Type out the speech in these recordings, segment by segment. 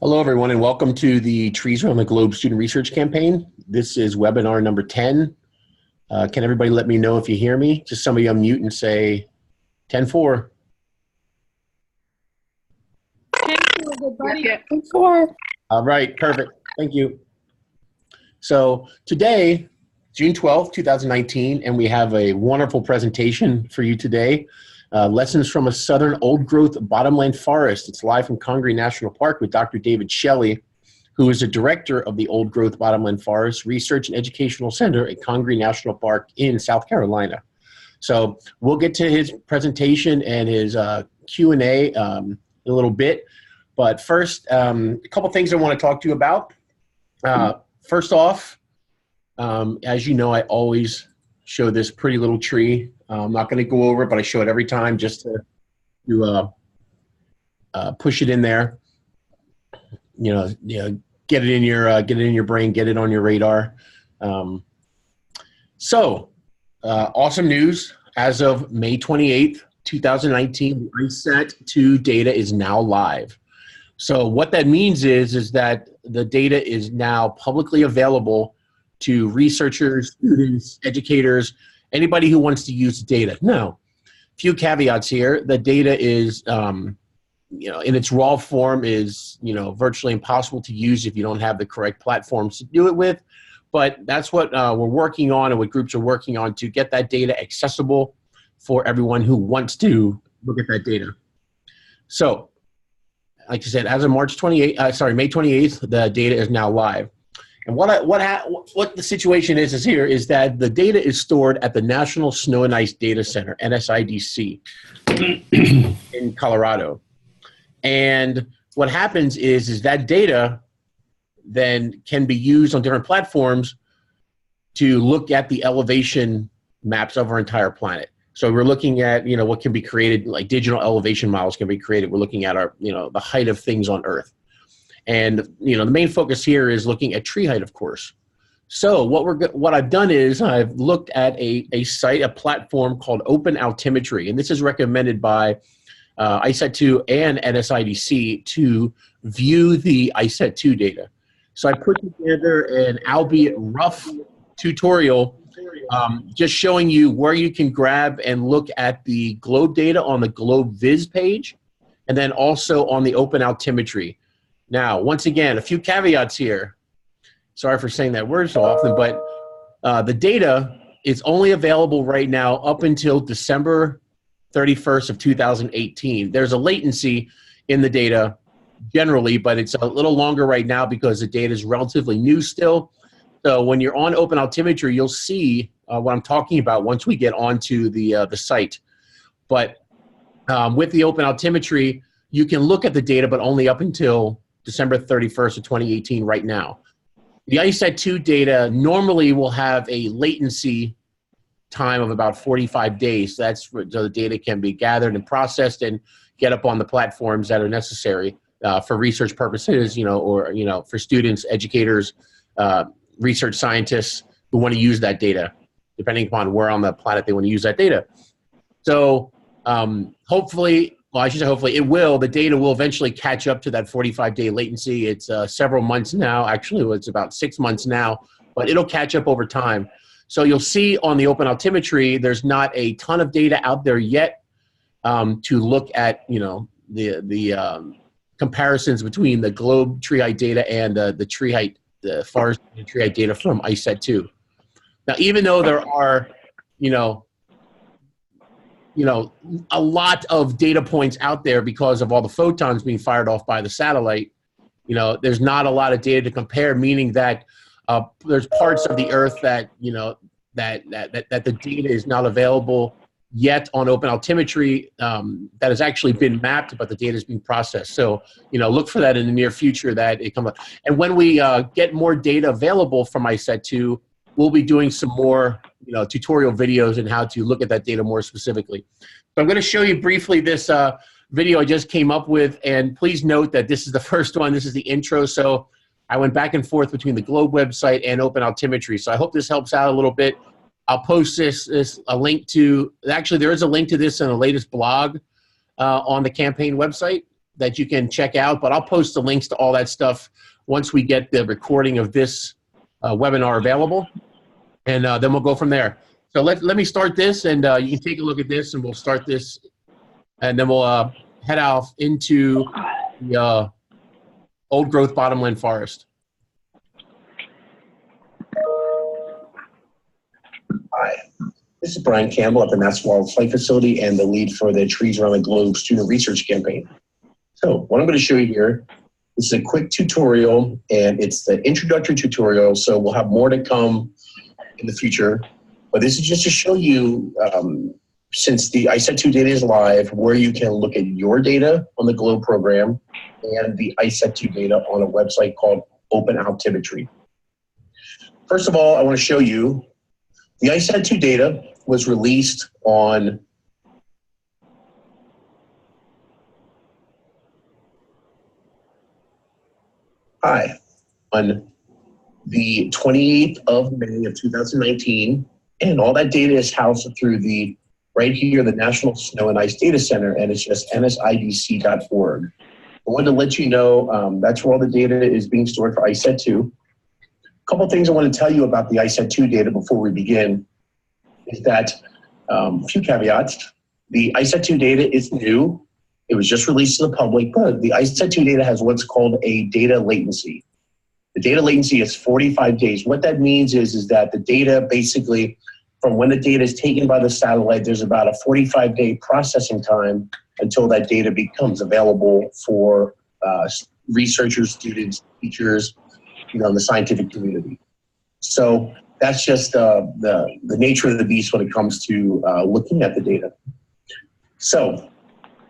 Hello, everyone, and welcome to the Trees Around the Globe Student Research Campaign. This is webinar number 10. Can everybody let me know if you hear me? Just somebody unmute and say 10-4. 10-4, everybody. 10-4. All right, perfect. Thank you. So today, June 12th, 2019, and we have a wonderful presentation for you today. Lessons from a Southern Old-Growth Bottomland Forest. It's live from Congaree National Park with Dr. David Shelley, who is the director of the Old-Growth Bottomland Forest Research and Educational Center at Congaree National Park in South Carolina. So we'll get to his presentation and his Q&A in a little bit. But first, a couple things I want to talk to you about. First off, as you know, I always show this pretty little tree. I'm not going to go over it, but I show it every time just to push it in there. You know, get it in your brain, get it on your radar. Awesome news! As of May 28th, 2019, the ISAT-2 data is now live. So what that means is that the data is now publicly available to researchers, students, educators, anybody who wants to use data. Now, few caveats here. The data is, in its raw form is, virtually impossible to use if you don't have the correct platforms to do it with. But that's what we're working on and what groups are working on to get that data accessible for everyone who wants to look at that data. So, like I said, as of May 28th, the data is now live. And what the situation is here is that the data is stored at the National Snow and Ice Data Center, NSIDC, in Colorado. And what happens is that data then can be used on different platforms to look at the elevation maps of our entire planet. So we're looking at, what can be created, like digital elevation models can be created. We're looking at our, the height of things on Earth. And, the main focus here is looking at tree height, of course. So what I've done is I've looked at a platform called Open Altimetry, and this is recommended by ISAT-2 and NSIDC to view the ISAT-2 data. So I put together an albeit rough tutorial just showing you where you can grab and look at the globe data on the GlobeViz page, and then also on the Open Altimetry. Now, once again, a few caveats here. Sorry for saying that word so often, but the data is only available right now up until December 31st of 2018. There's a latency in the data generally, but it's a little longer right now because the data is relatively new still. So when you're on Open Altimetry, you'll see what I'm talking about once we get onto the site. But with the Open Altimetry, you can look at the data, but only up until December 31st of 2018 right now. The ISAT-2 data normally will have a latency time of about 45 days. So the data can be gathered and processed and get up on the platforms that are necessary for research purposes, or for students, educators, research scientists who want to use that data, depending upon where on the planet they want to use that data. So hopefully, well, I should say hopefully it will. The data will eventually catch up to that 45-day latency. It's several months now. Actually, it's about 6 months now, but it'll catch up over time. So you'll see on the Open Altimetry, there's not a ton of data out there yet to look at, the comparisons between the globe tree height data and the tree height, the forest tree height data from ISAT-2. Now, even though there are, a lot of data points out there because of all the photons being fired off by the satellite, there's not a lot of data to compare, meaning that there's parts of the Earth that, that the data is not available yet on Open Altimetry that has actually been mapped, but the data is being processed. So, look for that in the near future that it comes up. And when we get more data available from ISAT-2, we'll be doing some more tutorial videos on how to look at that data more specifically. So I'm going to show you briefly this video I just came up with, and please note that this is the first one. This is the intro, so I went back and forth between the Globe website and Open Altimetry. So I hope this helps out a little bit. I'll post a link to, actually there is a link to this in the latest blog on the campaign website. that you can check out, but I'll post the links to all that stuff once we get the recording of this webinar available, and then we'll go from there. So let me start this, and you can take a look at this, and we'll start this, and then we'll head out into the old growth bottomland forest. Hi, this is Brian Campbell at the National Wildlife Facility and the lead for the Trees Around the Globe Student Research Campaign. So what I'm going to show you here, this is a quick tutorial, and it's the introductory tutorial, so we'll have more to come in the future. But this is just to show you, since the ICET2 data is live, where you can look at your data on the GLOBE program and the ICET2 data on a website called Open Altimetry. First of all, I want to show you the ICET2 data was released on the 28th of May of 2019, and all that data is housed through the, right here, the National Snow and Ice Data Center, and it's just nsidc.org. I wanted to let you know that's where all the data is being stored for ICET2. A couple things I want to tell you about the ICET2 data before we begin is that, a few caveats. The ICET2 data is new. It was just released to the public, but the ICET2 data has what's called a data latency. The data latency is 45 days. What that means is that the data basically, from when the data is taken by the satellite, there's about a 45-day processing time until that data becomes available for researchers, students, teachers, the scientific community. So that's just the nature of the beast when it comes to looking at the data. So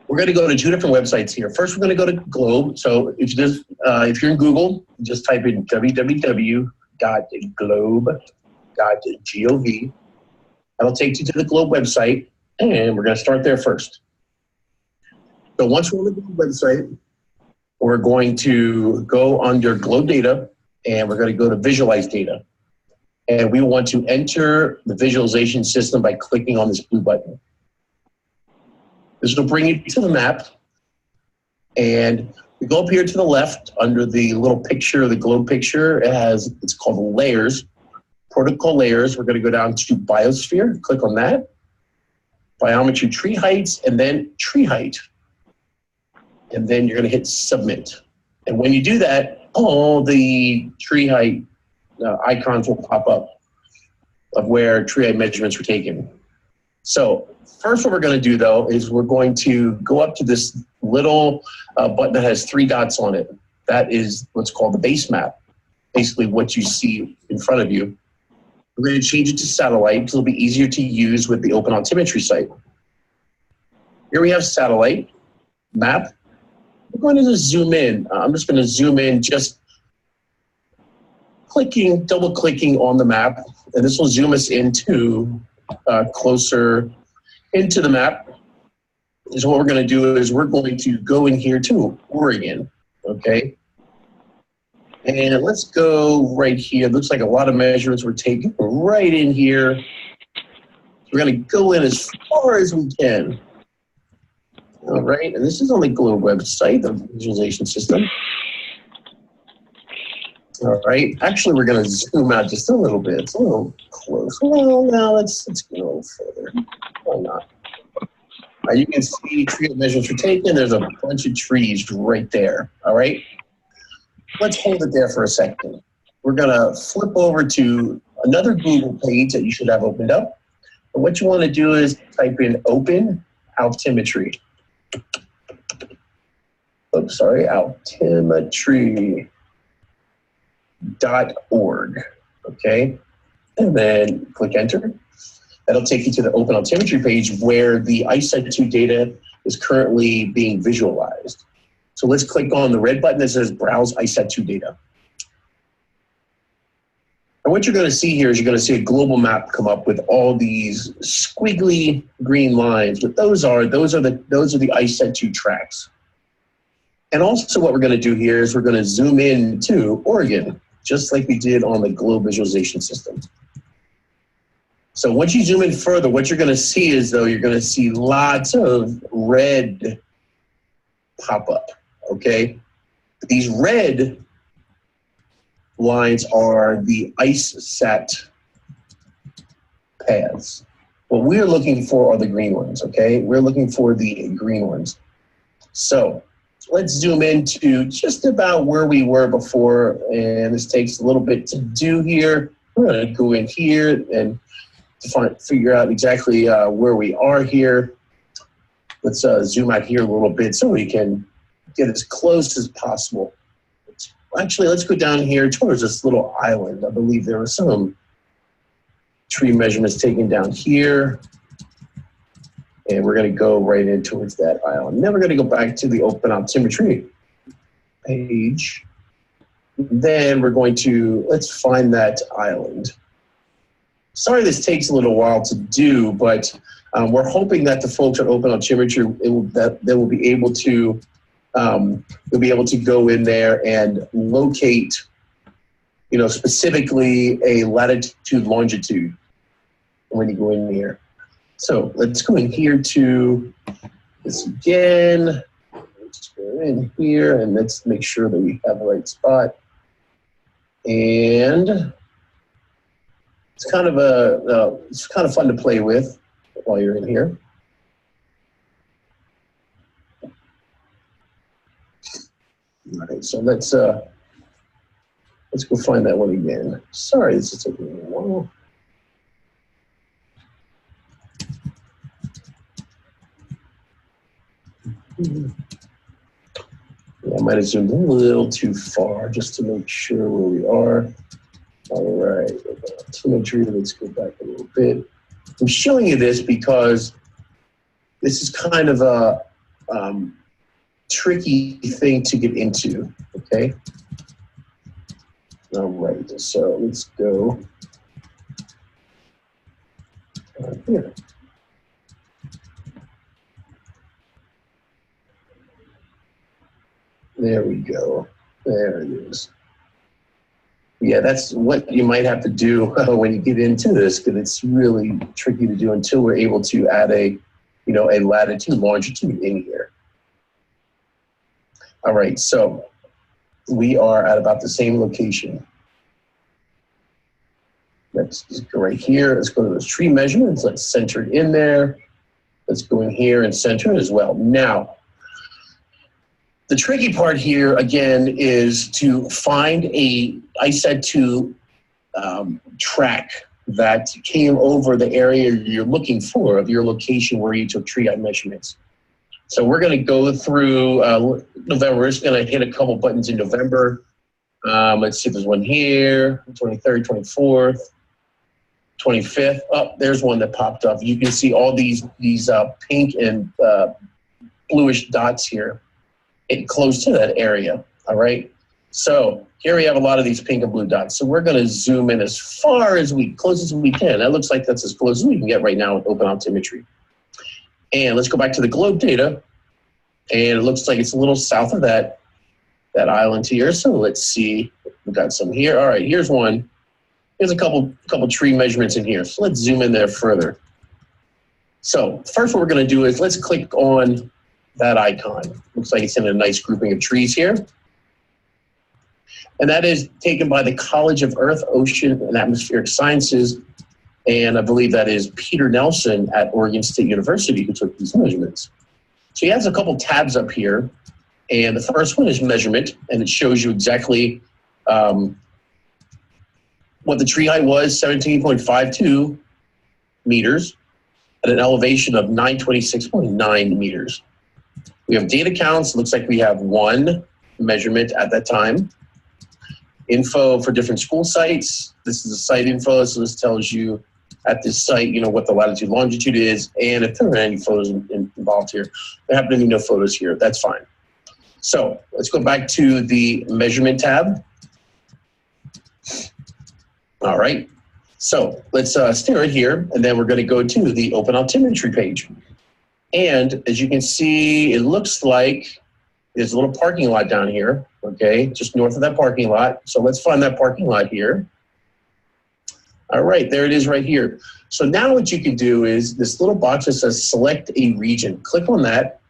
we're going to go to two different websites here. First, we're going to go to GLOBE. So if you're in Google, just type in www.globe.gov. That'll take you to the GLOBE website, and we're going to start there first. So once we're on the GLOBE website, we're going to go under GLOBE data, and we're going to go to visualize data. And we want to enter the visualization system by clicking on this blue button. This will bring you to the map, and we go up here to the left under the little picture, the GLOBE picture. It's called layers, protocol layers. We're going to go down to biosphere, click on that, biometry tree heights, and then tree height. And then you're going to hit submit. And when you do that, all the tree height icons will pop up of where tree height measurements were taken. So first what we're going to do, though, is we're going to go up to this little button that has three dots on it. That is what's called the base map, basically what you see in front of you. We're going to change it to satellite because it'll be easier to use with the Open Altimetry site. Here we have satellite map. We're going to just zoom in. I'm just going to zoom in, just double clicking on the map, and this will zoom us into closer into the map. So what we're going to do is we're going to go in here to Oregon, okay? And let's go right here. It looks like a lot of measurements were taken right in here. We're going to go in as far as we can. All right, and this is on the GLOBE website, the visualization system. All right, actually we're going to zoom out just a little bit. It's a little close. Well, now let's go a little further. Why not? You can see tree measurements were taken. There's a bunch of trees right there. All right, let's hold it there for a second. We're going to flip over to another Google page that you should have opened up. And what you want to do is type in Open Altimetry. Oops, sorry, altimetry.org, okay? And then click enter. That'll take you to the Open Altimetry page where the ICET2 data is currently being visualized. So let's click on the red button that says Browse ICET2 Data. And what you're going to see here is you're going to see a global map come up with all these squiggly green lines. What those are the ICET2 tracks. And also what we're going to do here is we're going to zoom in to Oregon, just like we did on the GLOBE visualization system. So once you zoom in further, what you're going to see is, though, you're going to see lots of red pop up, okay? These red lines are the ICESat paths. What we're looking for are the green ones, okay? We're looking for the green ones. So let's zoom into just about where we were before, and this takes a little bit to do here. We're gonna go in here and figure out exactly where we are here. Let's zoom out here a little bit so we can get as close as possible. Actually, let's go down here towards this little island. I believe there were some tree measurements taken down here. And we're going to go right in towards that island. Then we're going to go back to the open altimetry page. Then we're going to, let's find that island. Sorry this takes a little while to do, but we're hoping that the folks at Open Altimetry they will be able to go in there and locate, specifically a latitude, longitude when you go in here. So let's go in here to this again. Let's go in here and let's make sure that we have the right spot. And it's kind of fun to play with while you're in here. All right, so let's go find that one again. Sorry, this is taking a while. Yeah, I might have zoomed a little too far just to make sure where we are. All right, altimetry, let's go back a little bit. I'm showing you this because this is kind of a tricky thing to get into, okay? All right, so let's go here. There we go. There it is. Yeah, that's what you might have to do when you get into this, because it's really tricky to do until we're able to add a latitude, longitude in here. All right, so we are at about the same location. Let's just go right here. Let's go to those tree measurements. Let's center it in there. Let's go in here and center it as well. Now, the tricky part here, again, is to find a ICESat track that came over the area you're looking for of your location where you took tree measurements. So we're going to go through November. We're just going to hit a couple buttons in November. Let's see if there's one here, 23rd, 24th, 25th. Oh, there's one that popped up. You can see all these pink and bluish dots here. Close to that area, all right? So here we have a lot of these pink and blue dots. So we're gonna zoom in as far as close as we can. That looks like that's as close as we can get right now with Open Altimetry. And let's go back to the globe data. And it looks like it's a little south of that island here. So let's see, we've got some here. All right, here's one. Here's a couple tree measurements in here. So let's zoom in there further. So first what we're gonna do is let's click on that icon. Looks like it's in a nice grouping of trees here. And that is taken by the College of Earth, Ocean, and Atmospheric Sciences. And I believe that is Peter Nelson at Oregon State University who took these measurements. So he has a couple tabs up here. And the first one is measurement, and it shows you exactly what the tree height was, 17.52 meters at an elevation of 926.9 meters. We have data counts. Looks like we have one measurement at that time. Info for different school sites. This is the site info, so this tells you at this site, what the latitude, longitude is, and if there are any photos involved here. There happen to be no photos here. That's fine. So let's go back to the measurement tab. All right. So let's stay right here, and then we're going to go to the Open Altimetry page. And as you can see, it looks like there's a little parking lot down here, okay, just north of that parking lot. So let's find that parking lot here. All right, there it is right here. So now what you can do is this little box that says select a region. Click on that,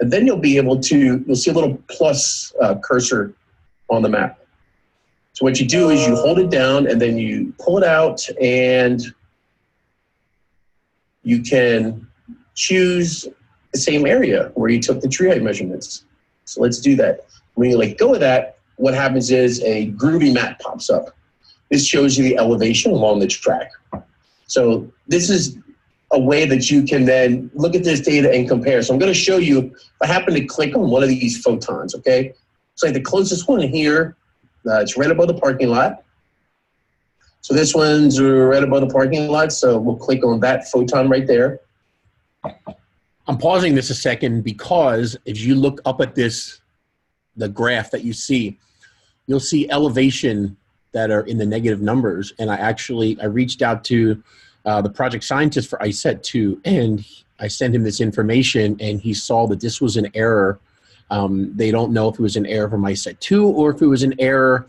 And then you'll see a little plus cursor on the map. So what you do is you hold it down and then you pull it out, and you can choose the same area where you took the tree height measurements. So let's do that. When you let go of that, what happens is a groovy map pops up. This shows you the elevation along the track. So this is a way that you can then look at this data and compare. So I'm going to show you, if I happen to click on one of these photons, okay? It's like the closest one here, it's right above the parking lot. So this one's right above the parking lot, so we'll click on that photon right there. I'm pausing this a second because if you look up at this, the graph that you see, you'll see elevation that are in the negative numbers. And I reached out to the project scientist for ICET2, and I sent him this information, and he saw that this was an error. They don't know if it was an error from ICET2 or if it was an error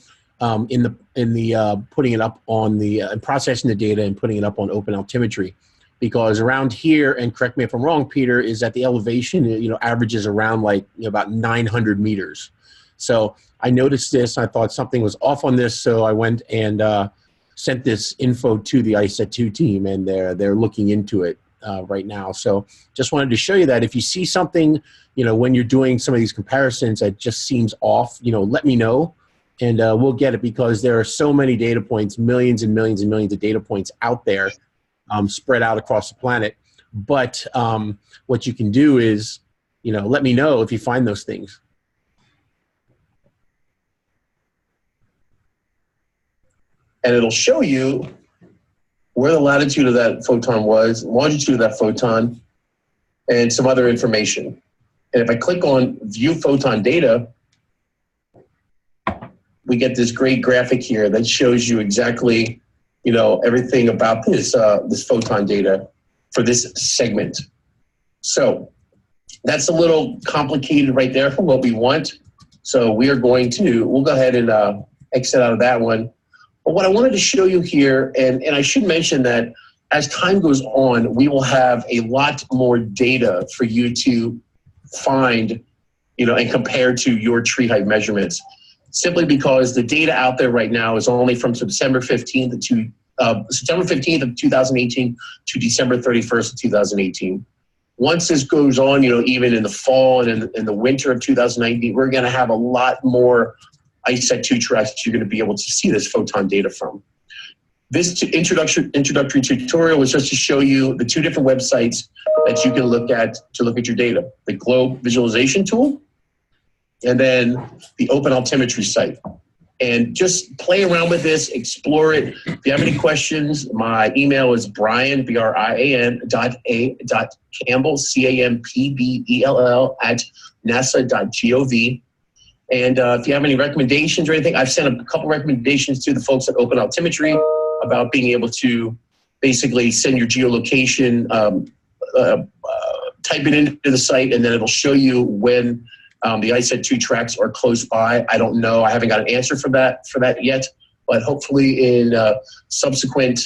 in the putting it up on the processing the data and putting it up on Open Altimetry. Because around here, and correct me if I'm wrong, Peter, is that the elevation, averages around like about 900 meters. So I noticed this, I thought something was off on this, so I went and sent this info to the ICET2 team, and they're looking into it right now. So just wanted to show you that if you see something, when you're doing some of these comparisons that just seems off, let me know, and we'll get it, because there are so many data points, millions and millions and millions of data points out there spread out across the planet. But what you can do is, let me know if you find those things. And it'll show you where the latitude of that photon was, longitude of that photon, and some other information. And if I click on View Photon Data, we get this great graphic here that shows you exactly, everything about this photon data for this segment. So that's a little complicated right there for what we want. So we'll go ahead and exit out of that one. But what I wanted to show you here, and I should mention that as time goes on, we will have a lot more data for you to find, and compare to your tree height measurements, simply because the data out there right now is only from September 15th of 2018 to December 31st of 2018. Once this goes on, even in the fall and in the winter of 2019, we're going to have a lot more ICET2 tracks that you're going to be able to see this photon data from. This introductory tutorial was just to show you the two different websites that you can look at to look at your data: the Globe visualization tool, and then the Open Altimetry site. And just play around with this, explore it. If you have any questions, my email is Brian, brian.a.campbell, CAMPBELL, @nasa.gov. And if you have any recommendations or anything, I've sent a couple recommendations to the folks at Open Altimetry about being able to basically send your geolocation, type it into the site, and then it'll show you when the ICET2 tracks are close by. I don't know. I haven't got an answer for that yet, but hopefully in subsequent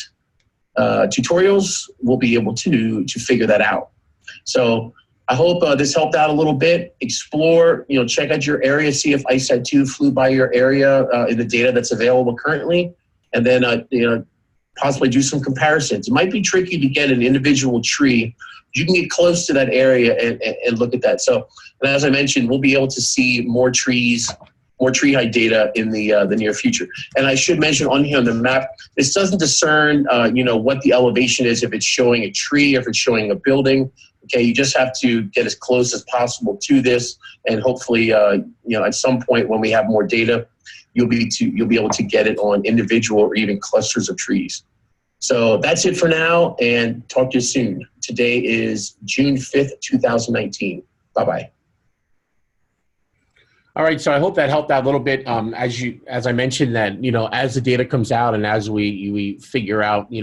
tutorials, we'll be able to figure that out. So I hope this helped out a little bit. Explore, check out your area, see if ICET2 flew by your area in the data that's available currently, and then possibly do some comparisons. It might be tricky to get an individual tree. You can get close to that area and look at that. So, and as I mentioned, we'll be able to see more trees, more tree height data in the near future. And I should mention on here on the map, this doesn't discern, what the elevation is, if it's showing a tree, or if it's showing a building. Okay, you just have to get as close as possible to this, and hopefully, at some point when we have more data, you'll be able to get it on individual or even clusters of trees. So that's it for now, and talk to you soon. Today is June 5th, 2019. Bye-bye. All right, so I hope that helped out a little bit. As I mentioned that, as the data comes out and as we figure out,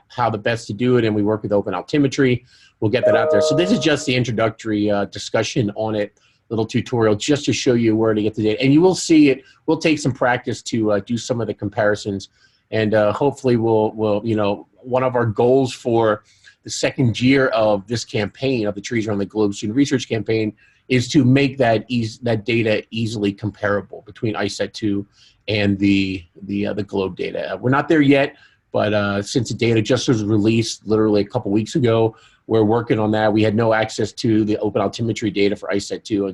how the best to do it, and we work with Open Altimetry, we'll get that out there. So this is just the introductory discussion on it, little tutorial, just to show you where to get the data. And you will see it. We'll take some practice to do some of the comparisons. And hopefully we'll, one of our goals for the second year of this campaign of the Trees Around the Globe Student Research Campaign is to make that data easily comparable between ICET2 and the GLOBE data. We're not there yet, but since the data just was released literally a couple weeks ago, we're working on that. We had no access to the open altimetry data for ICET2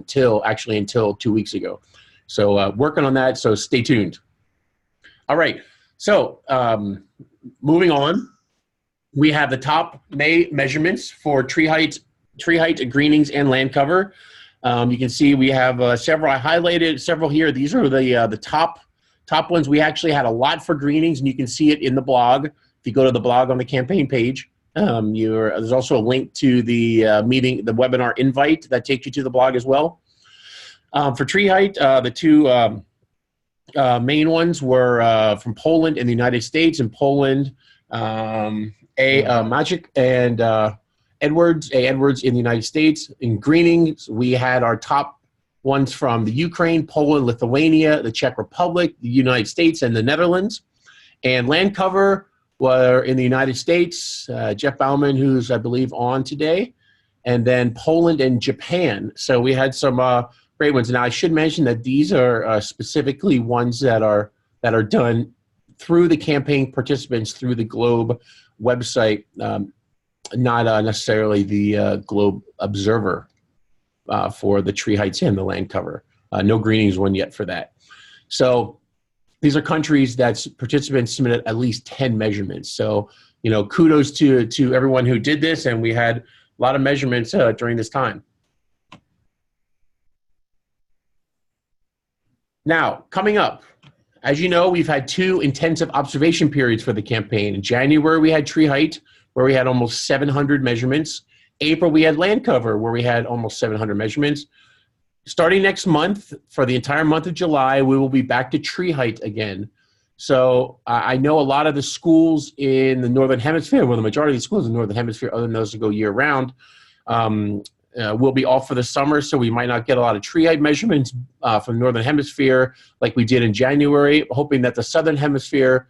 until 2 weeks ago. So working on that, so stay tuned. All right, so moving on, we have the top May measurements for tree height, greenings, and land cover. You can see we have several. I highlighted several here. These are the top ones. We actually had a lot for greenings, and you can see it in the blog. If you go to the blog on the campaign page, there's also a link to the the webinar invite that takes you to the blog as well. For tree height, the two main ones were from Poland and the United States. In Poland, Magic and Edwards in the United States. In greenings, we had our top ones from the Ukraine, Poland, Lithuania, the Czech Republic, the United States, and the Netherlands. And land cover were in the United States, Jeff Bauman, who's, I believe, on today, and then Poland and Japan. So we had some great ones. Now, I should mention that these are specifically ones that are done through the campaign participants through the GLOBE website, not necessarily the GLOBE Observer for the tree heights and the land cover. No greenings one yet for that. So these are countries that participants submitted at least 10 measurements. So, you know, kudos to everyone who did this, and we had a lot of measurements during this time. Now, coming up, as you know, we've had 2 intensive observation periods for the campaign. In January, we had tree height, where we had almost 700 measurements. April, we had land cover, where we had almost 700 measurements. Starting next month, for the entire month of July, we will be back to tree height again. So I know a lot of the schools in the Northern Hemisphere, well, the majority of the schools in the Northern Hemisphere, other than those that go year-round, will be off for the summer, so we might not get a lot of tree height measurements from the Northern Hemisphere like we did in January, hoping that the Southern Hemisphere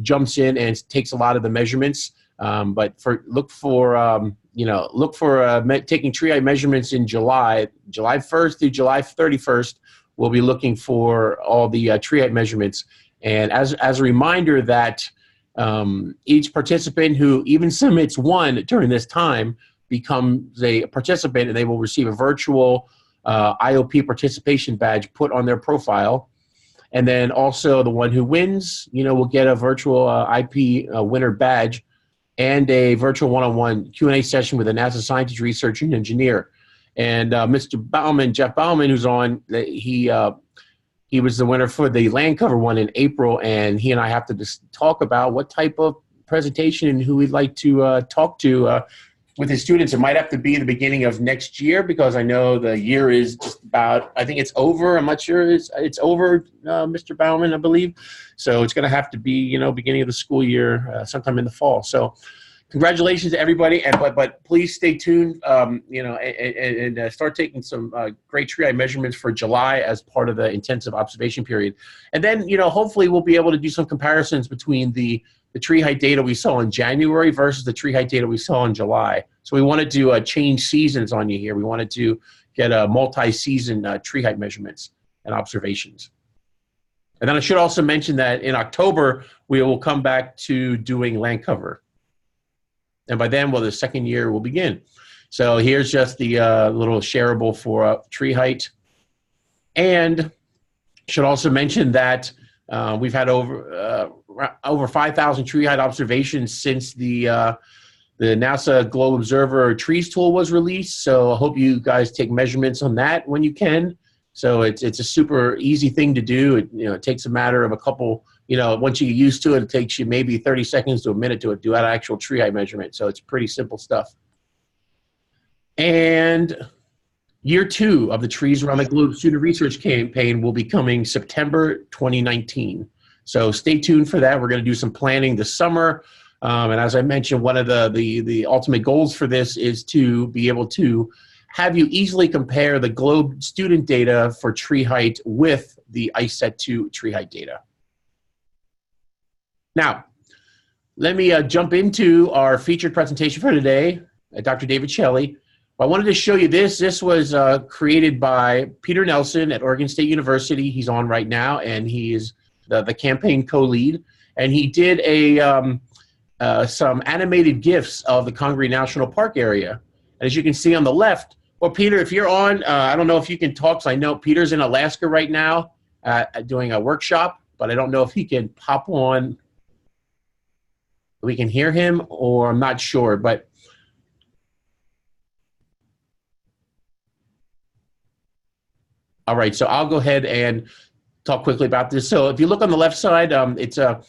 jumps in and takes a lot of the measurements. But look for taking tree height measurements in July 1st through July 31st. We'll be looking for all the tree height measurements. And as a reminder that each participant who even submits one during this time becomes a participant, and they will receive a virtual IOP participation badge put on their profile. And then also the one who wins, will get a virtual IP winner badge and a virtual one-on-one Q&A session with a NASA scientist, researcher, and engineer. And Mr. Bauman, Jeff Bauman, who's on, he was the winner for the land cover one in April, and he and I have to just talk about what type of presentation and who we'd like to talk to with his students. It might have to be the beginning of next year, because I know the year is just about, I think it's over. I'm not sure it's over, Mr. Bauman, I believe. So it's going to have to be, beginning of the school year, sometime in the fall. So congratulations to everybody, but please stay tuned, and start taking some great tree height measurements for July as part of the intensive observation period. And then, hopefully we'll be able to do some comparisons between the tree height data we saw in January versus the tree height data we saw in July. So we wanted to change seasons on you here. We wanted to get a multi-season tree height measurements and observations. And then I should also mention that in October, we will come back to doing land cover. And by then, the second year will begin. So here's just the little shareable for tree height. And should also mention that we've had over 5,000 tree height observations since the NASA Globe Observer Trees tool was released. So I hope you guys take measurements on that when you can. So it's a super easy thing to do. It takes a matter of a couple. Once you get used to it, it takes you maybe 30 seconds to a minute to do an actual tree height measurement. So it's pretty simple stuff. And year 2 of the Trees Around the Globe Student Research Campaign will be coming September 2019. So stay tuned for that. We're going to do some planning this summer. And as I mentioned, one of the ultimate goals for this is to be able to have you easily compare the GLOBE student data for tree height with the ICET2 tree height data. Now, let me jump into our featured presentation for today, Dr. David Shelley. I wanted to show you this. This was created by Peter Nelson at Oregon State University. He's on right now, and he is the campaign co-lead. And he did some animated GIFs of the Congaree National Park area. And as you can see on the left, well, Peter, if you're on, I don't know if you can talk, because I know Peter's in Alaska right now doing a workshop, but I don't know if he can pop on. We can hear him, or I'm not sure, but all right, so I'll go ahead and talk quickly about this. So if you look on the left side, it's a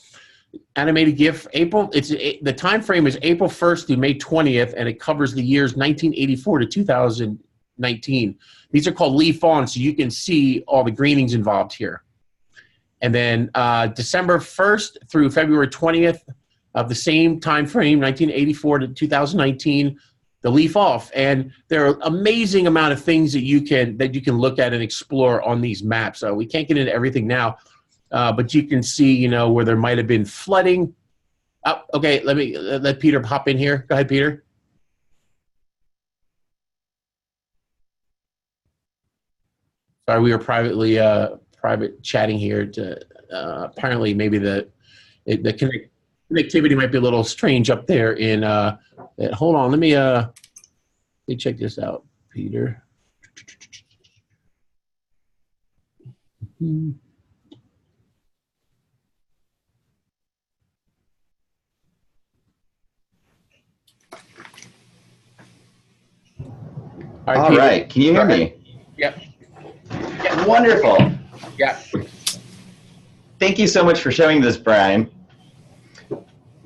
animated GIF. The time frame is April 1st through May 20th, and it covers the years 1984 to 2019. These are called leaf on, so you can see all the greenings involved here. And then December 1st through February 20th of the same time frame, 1984 to 2019, the leaf off. And there are amazing amount of things that you can look at and explore on these maps. We can't get into everything now, but you can see, you know, where there might have been flooding. Oh, okay, let Peter hop in here. Go ahead, Peter. Sorry, we were private chatting here. To apparently maybe the connectivity might be a little strange up there in. Hold on, let me check this out, Peter. All right, can you hear me? Yep. Wonderful. Yeah. Thank you so much for showing this, Brian.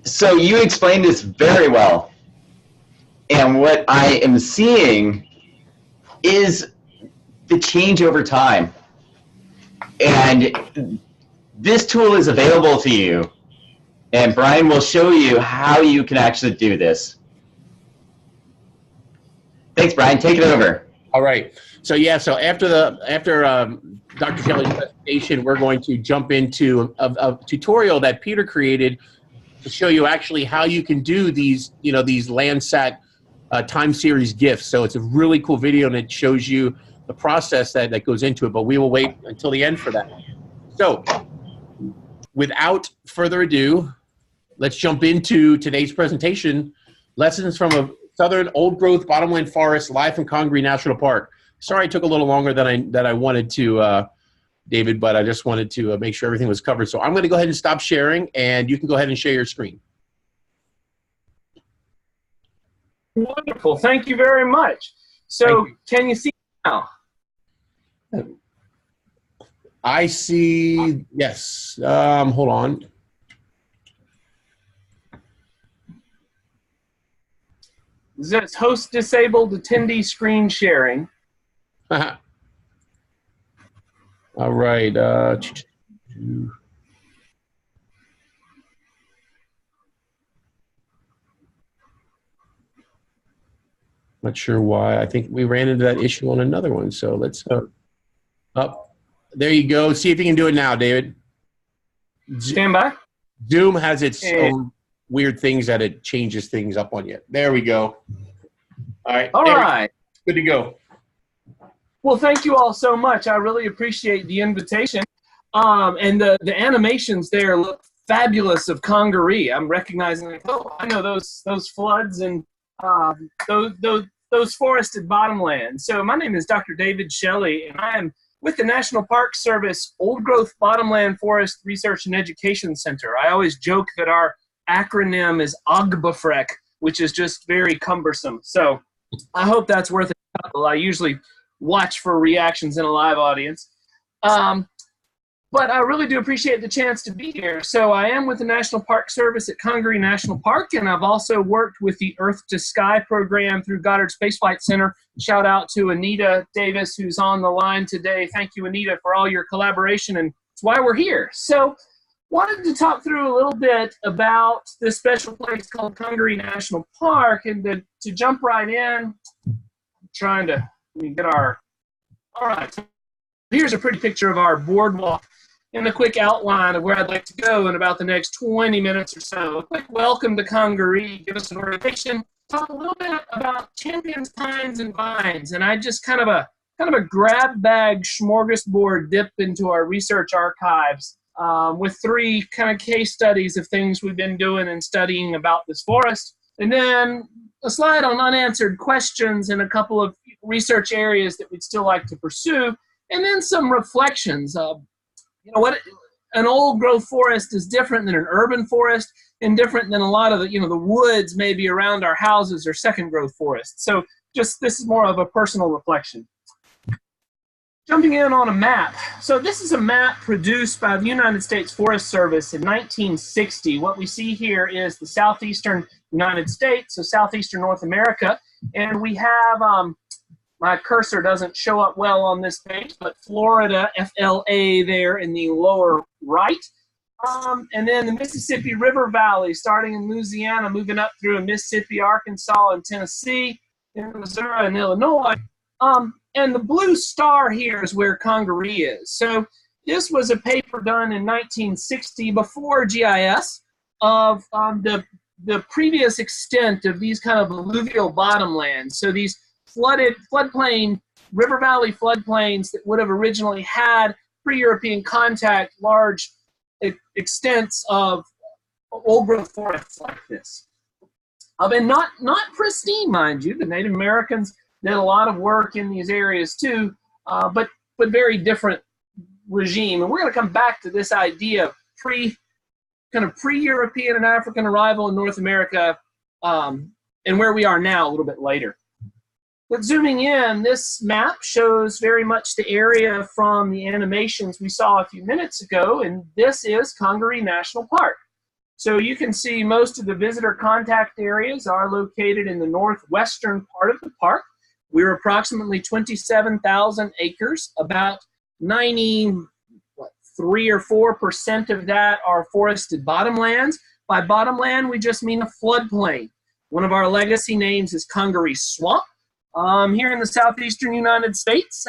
So you explained this very well. And what I am seeing is the change over time. And this tool is available to you. And Brian will show you how you can actually do this. Thanks, Brian. Take it over. All right. So yeah. So after Dr. Shelley's presentation, we're going to jump into a tutorial that Peter created to show you actually how you can do these, you know, these Landsat time series GIFs. So it's a really cool video, and it shows you the process that goes into it. But we will wait until the end for that. So without further ado, let's jump into today's presentation: lessons from a southern old-growth bottomland forest live from Congaree National Park. Sorry it took a little longer than I wanted to, David, but I just wanted to make sure everything was covered. So I'm going to go ahead and stop sharing, and you can go ahead and share your screen. Wonderful. Thank you very much. So can you see now? I see, yes. Hold on. It says host disabled attendee screen sharing. All right. Not sure why. I think we ran into that issue on another one. So let's up. There you go. See if you can do it now, David. Stand by. Zoom has its own weird things that it changes things up on you. There we go. All right. All right. Good to go. Well, thank you all so much. I really appreciate the invitation. And the animations there look fabulous of Congaree. I'm recognizing, like, oh, I know those floods and those forested bottomlands. So my name is Dr. David Shelley, and I am with the National Park Service Old Growth Bottomland Forest Research and Education Center. I always joke that our acronym is OGBFREC, which is just very cumbersome. So I hope that's worth a couple. I usually watch for reactions in a live audience. But I really do appreciate the chance to be here. So I am with the National Park Service at Congaree National Park, and I've also worked with the Earth to Sky program through Goddard Space Flight Center. Shout out to Anita Davis, who's on the line today. Thank you, Anita, for all your collaboration, and it's why we're here. So wanted to talk through a little bit about this special place called Congaree National Park, and to jump right in, I'm trying to get our, all right. Here's a pretty picture of our boardwalk and a quick outline of where I'd like to go in about the next 20 minutes or so. A quick welcome to Congaree, give us an orientation, talk a little bit about champions, pines, and vines, and I just kind of a grab bag smorgasbord dip into our research archives with 3 kind of case studies of things we've been doing and studying about this forest, and then a slide on unanswered questions and a couple of research areas that we'd still like to pursue, and then some reflections of, what an old growth forest is different than an urban forest, and different than a lot of the, the woods maybe around our houses or second growth forests. So this is more of a personal reflection. Jumping in on a map. So this is a map produced by the United States Forest Service in 1960. What we see here is the southeastern United States, so southeastern North America, and we have, my cursor doesn't show up well on this page, but Florida, FLA there in the lower right. And then the Mississippi River Valley, starting in Louisiana, moving up through Mississippi, Arkansas, and Tennessee, and Missouri and Illinois. And the blue star here is where Congaree is. So this was a paper done in 1960 before GIS of the previous extent of these kind of alluvial bottomlands. So these floodplain, river valley floodplains that would have originally had pre-European contact, large extents of old growth forests like this. And not pristine, mind you. The Native Americans did a lot of work in these areas too, but very different regime. And we're going to come back to this idea of pre-European and African arrival in North America, and where we are now a little bit later. But zooming in, this map shows very much the area from the animations we saw a few minutes ago, and this is Congaree National Park. So you can see most of the visitor contact areas are located in the northwestern part of the park. We're approximately 27,000 acres. About 93 or 4% of that are forested bottomlands. By bottomland, we just mean a floodplain. One of our legacy names is Congaree Swamp. Here in the southeastern United States,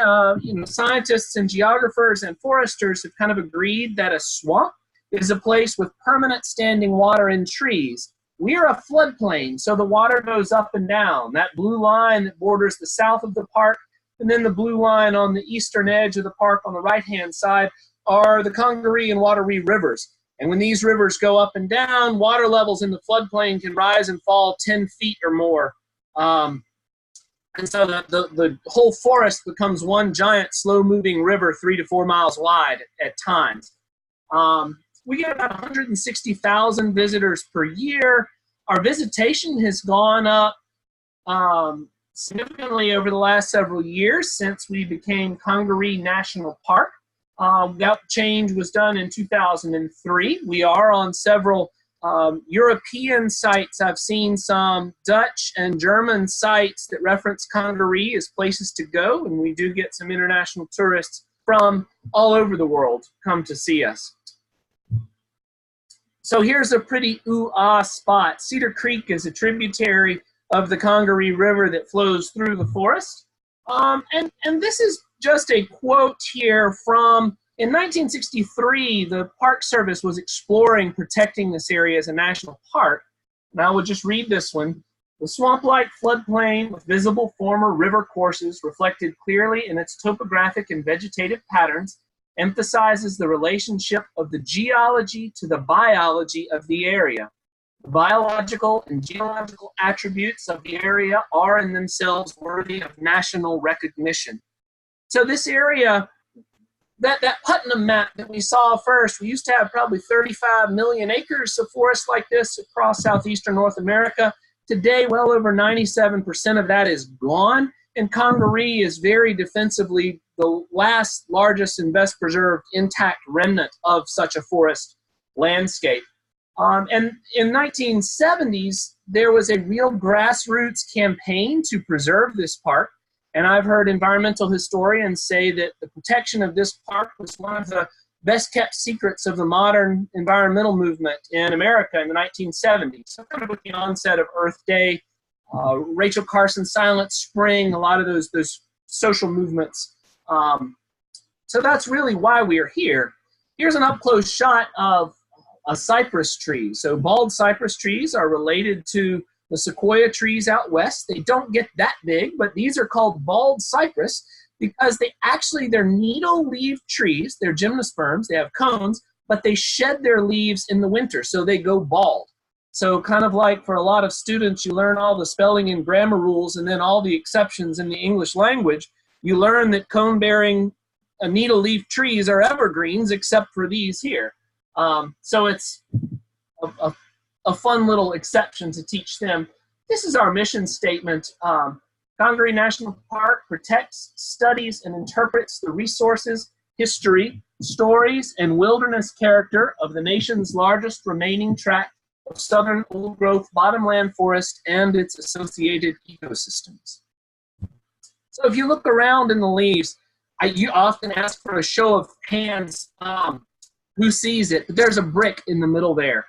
scientists and geographers and foresters have kind of agreed that a swamp is a place with permanent standing water and trees. We are a floodplain, so the water goes up and down. That blue line that borders the south of the park, and then the blue line on the eastern edge of the park on the right-hand side are the Congaree and Wateree rivers. And when these rivers go up and down, water levels in the floodplain can rise and fall 10 feet or more. And so the whole forest becomes one giant slow-moving river 3 to 4 miles wide at times. We get about 160,000 visitors per year. Our visitation has gone up significantly over the last several years since we became Congaree National Park. That change was done in 2003. We are on several European sites. I've seen some Dutch and German sites that reference Congaree as places to go, and we do get some international tourists from all over the world come to see us. So here's a pretty ooh-ah spot. Cedar Creek is a tributary of the Congaree River that flows through the forest. And this is just a quote here from, in 1963, the Park Service was exploring protecting this area as a national park. And I will just read this one. The swamp-like floodplain with visible former river courses reflected clearly in its topographic and vegetative patterns emphasizes the relationship of the geology to the biology of the area. The biological and geological attributes of the area are in themselves worthy of national recognition. So this area, that Putnam map that we saw first, we used to have probably 35 million acres of forest like this across southeastern North America. Today, well over 97% of that is gone, and Congaree is very defensively the last largest and best preserved intact remnant of such a forest landscape. And in 1970s, there was a real grassroots campaign to preserve this park. And I've heard environmental historians say that the protection of this park was one of the best kept secrets of the modern environmental movement in America in the 1970s. So kind of with the onset of Earth Day, Rachel Carson's Silent Spring, a lot of those social movements. So that's really why we are here. Here's an up-close shot of a cypress tree. So bald cypress trees are related to the sequoia trees out west. They don't get that big, but these are called bald cypress because they're needle-leaved trees. They're gymnosperms. They have cones, but they shed their leaves in the winter, so they go bald. So kind of like for a lot of students, you learn all the spelling and grammar rules and then all the exceptions in the English language. You learn that cone-bearing needle-leaf trees are evergreens except for these here. So it's a fun little exception to teach them. This is our mission statement. Congaree National Park protects, studies, and interprets the resources, history, stories, and wilderness character of the nation's largest remaining tract of southern old-growth bottomland forest and its associated ecosystems. So if you look around in the leaves, you often ask for a show of hands who sees it, but there's a brick in the middle there.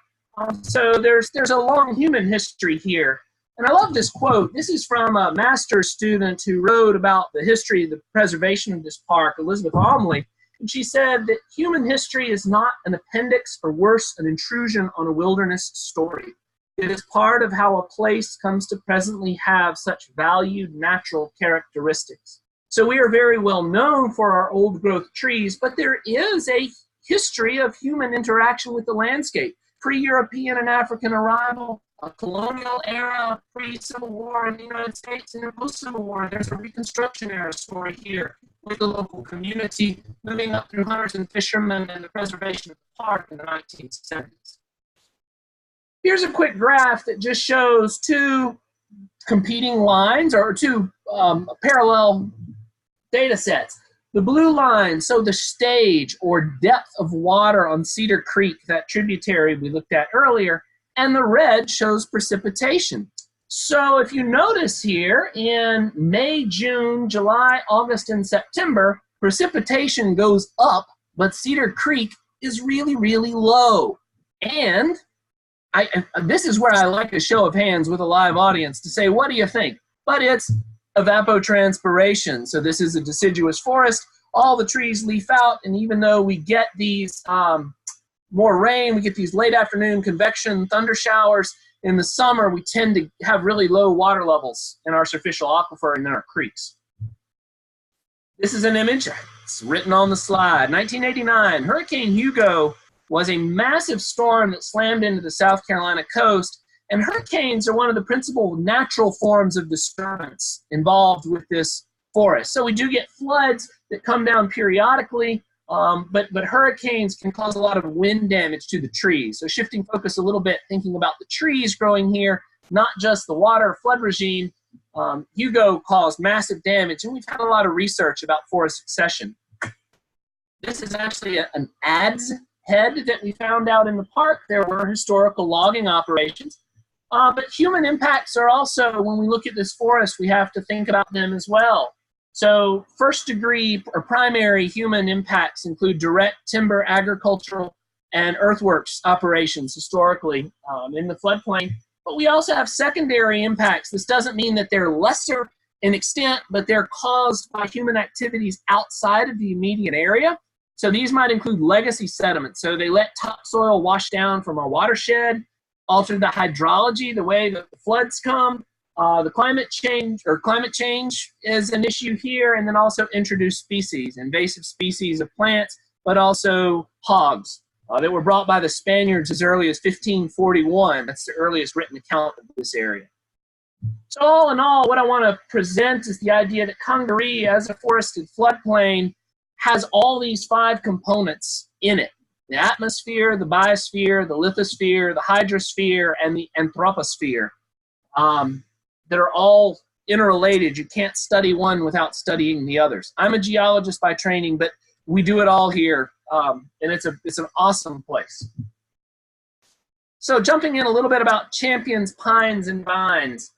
So there's a long human history here. And I love this quote. This is from a master's student who wrote about the history of the preservation of this park, Elizabeth Almley. And she said that human history is not an appendix or worse, an intrusion on a wilderness story. It is part of how a place comes to presently have such valued natural characteristics. So we are very well known for our old growth trees, but there is a history of human interaction with the landscape. Pre-European and African arrival, a colonial era, pre-Civil War in the United States, and a post-Civil War. There's a Reconstruction era story here with the local community, moving up through hunters and fishermen and the preservation of the park in the 1970s. Here's a quick graph that just shows two competing lines or two parallel data sets. The blue line, so the stage or depth of water on Cedar Creek, that tributary we looked at earlier, and the red shows precipitation. So if you notice here in May, June, July, August, and September, precipitation goes up, but Cedar Creek is really, really low. And this is where I like a show of hands with a live audience to say, what do you think? But it's evapotranspiration. So this is a deciduous forest. All the trees leaf out, and even though we get these more rain, we get these late afternoon convection thunder showers, in the summer we tend to have really low water levels in our superficial aquifer and in our creeks. This is an image, it's written on the slide. 1989, Hurricane Hugo was a massive storm that slammed into the South Carolina coast. And hurricanes are one of the principal natural forms of disturbance involved with this forest. So we do get floods that come down periodically, but hurricanes can cause a lot of wind damage to the trees. So shifting focus a little bit, thinking about the trees growing here, not just the water flood regime. Hugo caused massive damage, and we've had a lot of research about forest succession. This is actually an adze head that we found out in the park. There were historical logging operations. But human impacts are also, when we look at this forest, we have to think about them as well. So first degree or primary human impacts include direct timber, agricultural, and earthworks operations historically in the floodplain. But we also have secondary impacts. This doesn't mean that they're lesser in extent, but they're caused by human activities outside of the immediate area. So these might include legacy sediment. So they let topsoil wash down from our watershed, alter the hydrology, the way that the floods come. The climate change is an issue here, and then also introduced species, invasive species of plants, but also hogs that were brought by the Spaniards as early as 1541. That's the earliest written account of this area. So all in all, what I want to present is the idea that Congaree, as a forested floodplain, has all these 5 components in it: the atmosphere, the biosphere, the lithosphere, the hydrosphere, and the anthroposphere. That are all interrelated. You can't study one without studying the others. I'm a geologist by training, but we do it all here, and it's an awesome place. So jumping in a little bit about champions, pines, and vines.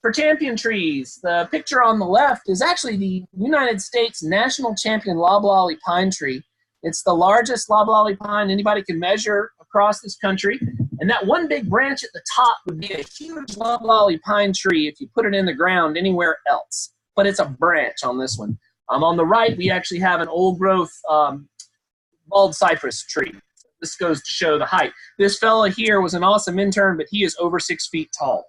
For champion trees, the picture on the left is actually the United States national champion loblolly pine tree. It's the largest loblolly pine anybody can measure across this country. And that one big branch at the top would be a huge loblolly pine tree if you put it in the ground anywhere else. But it's a branch on this one. On the right, we actually have an old growth bald cypress tree. This goes to show the height. This fella here was an awesome intern, but he is over 6 feet tall.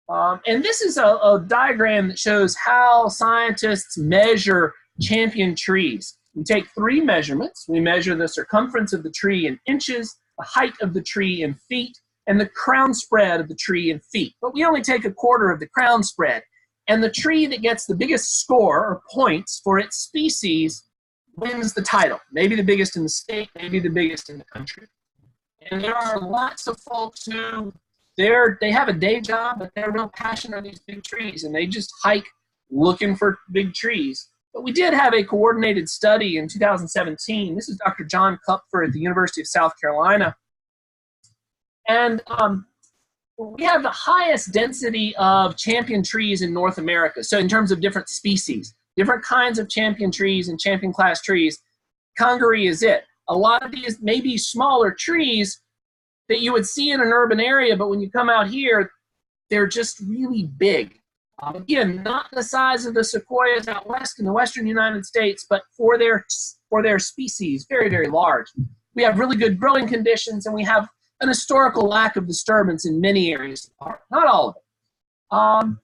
And this is a diagram that shows how scientists measure champion trees. We take 3 measurements. We measure the circumference of the tree in inches, the height of the tree in feet, and the crown spread of the tree in feet. But we only take 1/4 of the crown spread. And the tree that gets the biggest score or points for its species wins the title. Maybe the biggest in the state, maybe the biggest in the country. And there are lots of folks who they have a day job, but they're real passionate on these big trees, and they just hike looking for big trees. But we did have a coordinated study in 2017. This is Dr. John Kupfer at the University of South Carolina. And we have the highest density of champion trees in North America. So in terms of different species, different kinds of champion trees and champion class trees, Congaree is it. A lot of these may be smaller trees that you would see in an urban area, but when you come out here, they're just really big. Again, not the size of the sequoias out west in the western United States, but for their species, very, very large. We have really good growing conditions, and we have an historical lack of disturbance in many areas of the park, not all of it.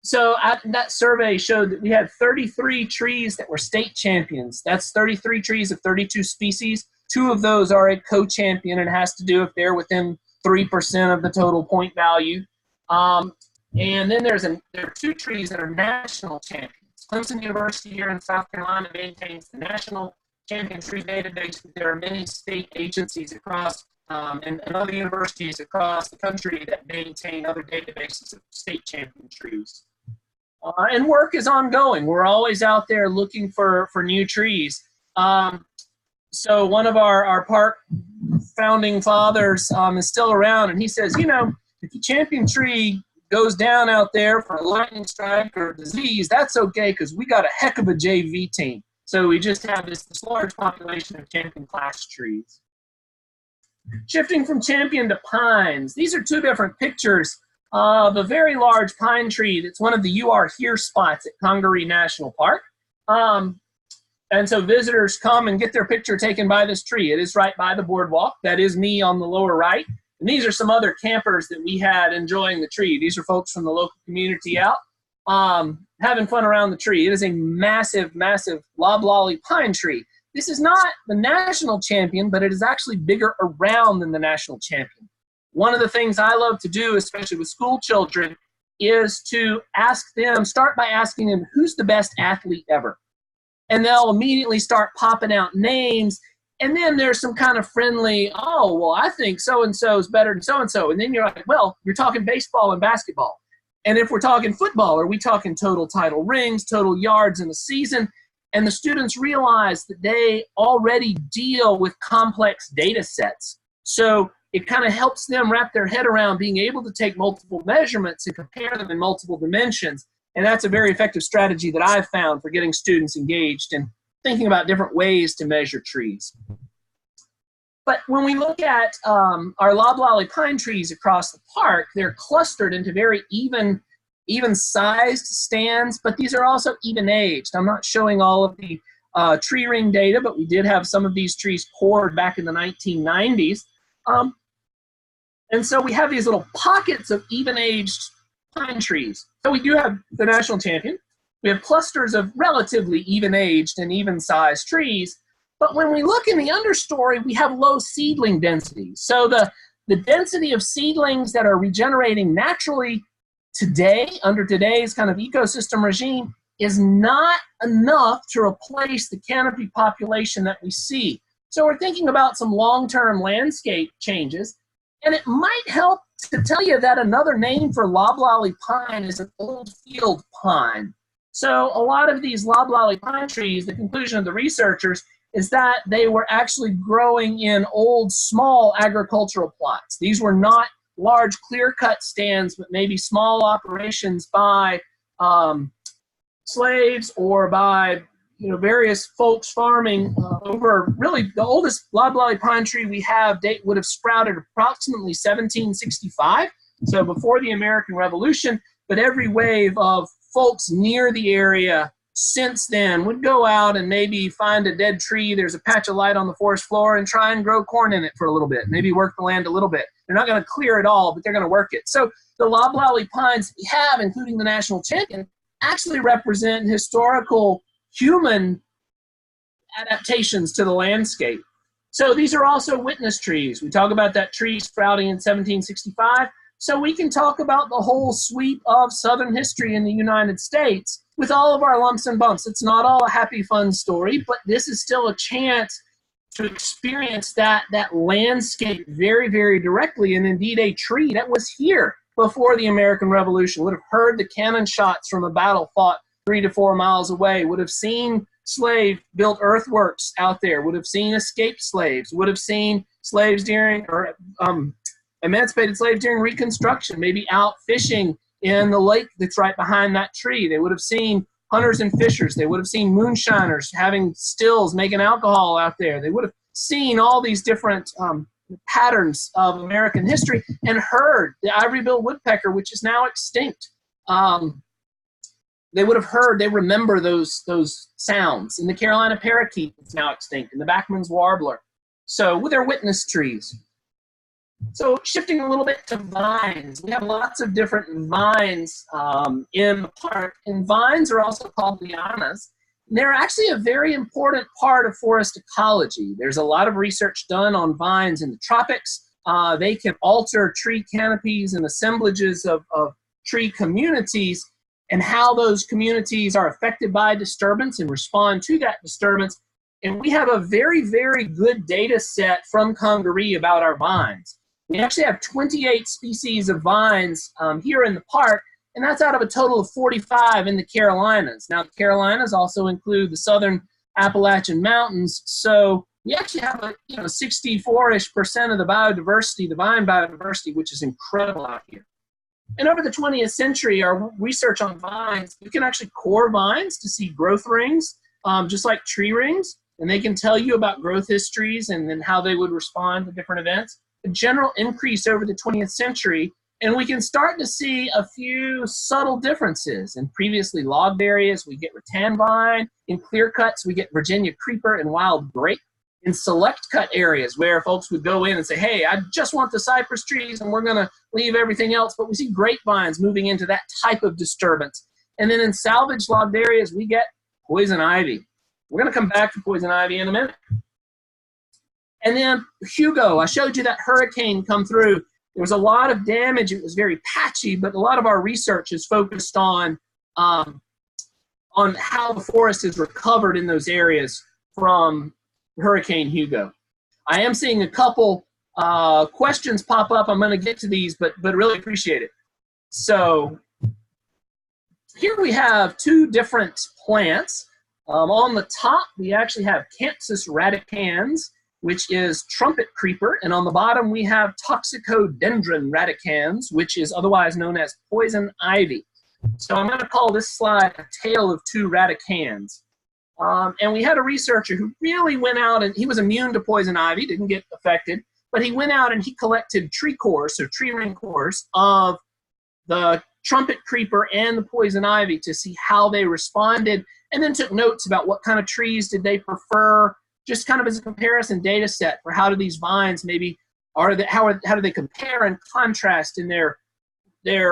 So that survey showed that we had 33 trees that were state champions. That's 33 trees of 32 species. 2 of those are a co-champion, and it has to do if they're within 3% of the total point value. And then there are 2 trees that are national champions. Clemson University here in South Carolina maintains the National Champion Tree Database, but there are many state agencies across and other universities across the country that maintain other databases of state champion trees. And work is ongoing. We're always out there looking for new trees. So one of our park founding fathers is still around, and he says, you know, if the champion tree goes down out there for a lightning strike or a disease, that's okay because we got a heck of a JV team. So we just have this large population of champion class trees. Shifting from champion to pines, these are 2 different pictures of a very large pine tree that's one of the You Are Here spots at Congaree National Park. And so visitors come and get their picture taken by this tree. It is right by the boardwalk. That is me on the lower right. And these are some other campers that we had enjoying the tree. These are folks from the local community out having fun around the tree. It is a massive, massive loblolly pine tree. This is not the national champion, but it is actually bigger around than the national champion. One of the things I love to do, especially with school children, is to start by asking them, who's the best athlete ever? And they'll immediately start popping out names. And then there's some kind of friendly, oh, well, I think so-and-so is better than so-and-so. And then you're like, well, you're talking baseball and basketball. And if we're talking football, are we talking total title rings, total yards in a season? And the students realize that they already deal with complex data sets. So it kind of helps them wrap their head around being able to take multiple measurements and compare them in multiple dimensions. And that's a very effective strategy that I've found for getting students engaged and thinking about different ways to measure trees. But when we look at our loblolly pine trees across the park, they're clustered into very even-sized stands, but these are also even-aged. I'm not showing all of the tree ring data, but we did have some of these trees poured back in the 1990s. And so we have these little pockets of even-aged pine trees. So we do have the national champion. We have clusters of relatively even-aged and even-sized trees. But when we look in the understory, we have low seedling density. So the density of seedlings that are regenerating naturally today, under today's kind of ecosystem regime, is not enough to replace the canopy population that we see. So we're thinking about some long-term landscape changes, and it might help to tell you that another name for loblolly pine is an old field pine. So a lot of these loblolly pine trees, the conclusion of the researchers is that they were actually growing in old, small agricultural plots. These were not large clear-cut stands, but maybe small operations by slaves or by various folks farming over. Really, the oldest loblolly pine tree we have would have sprouted approximately 1765, so before the American Revolution. But every wave of folks near the area since then would go out and maybe find a dead tree, there's a patch of light on the forest floor, and try and grow corn in it for a little bit, maybe work the land a little bit. They're not going to clear it all, but they're going to work it. So the loblolly pines we have, including the national champion, actually represent historical human adaptations to the landscape. So these are also witness trees. We talk about that tree sprouting in 1765. So we can talk about the whole sweep of Southern history in the United States with all of our lumps and bumps. It's not all a happy, fun story, but this is still a chance to experience that landscape very, very directly. And indeed, a tree that was here before the American Revolution would have heard the cannon shots from a battle fought 3 to 4 miles away, would have seen slave-built earthworks out there, would have seen escaped slaves, would have seen slaves during, or emancipated slaves during Reconstruction, maybe out fishing in the lake that's right behind that tree. They would have seen hunters and fishers. They would have seen moonshiners having stills, making alcohol out there. They would have seen all these different patterns of American history and heard the ivory-billed woodpecker, which is now extinct. They would have heard, they remember those sounds. And the Carolina parakeet is now extinct, and the Bachman's warbler. So with their witness trees. So shifting a little bit to vines, we have lots of different vines in the park, and vines are also called lianas. And they're actually a very important part of forest ecology. There's a lot of research done on vines in the tropics. They can alter tree canopies and assemblages of tree communities, and how those communities are affected by disturbance and respond to that disturbance. And we have a very, very good data set from Congaree about our vines. We actually have 28 species of vines here in the park, and that's out of a total of 45 in the Carolinas. Now, the Carolinas also include the southern Appalachian Mountains, so we actually have a 64-ish% of the biodiversity, the vine biodiversity, which is incredible out here. And over the 20th century, our research on vines, we can actually core vines to see growth rings, just like tree rings, and they can tell you about growth histories and then how they would respond to different events. A general increase over the 20th century, and we can start to see a few subtle differences. In previously logged areas, we get rattan vine. In clear cuts, we get Virginia creeper and wild grape. In select cut areas where folks would go in and say, hey, I just want the cypress trees and we're going to leave everything else, but we see grapevines moving into that type of disturbance. And then in salvage logged areas, we get poison ivy. We're going to come back to poison ivy in a minute. And then Hugo, I showed you that hurricane come through. There was a lot of damage. It was very patchy, but a lot of our research is focused on how the forest is recovered in those areas from Hurricane Hugo. I am seeing a couple questions pop up. I'm going to get to these, but really appreciate it. So here we have two different plants. On the top, we actually have Campsis radicans, which is trumpet creeper, and on the bottom we have Toxicodendron radicans, which is otherwise known as poison ivy. So I'm going to call this slide a tale of two radicans. And we had a researcher who really went out, and he was immune to poison ivy, didn't get affected, but he went out and he collected tree cores, so tree ring cores, of the trumpet creeper and the poison ivy to see how they responded, and then took notes about what kind of trees did they prefer, just kind of as a comparison data set for how do these vines maybe, how do they compare and contrast in their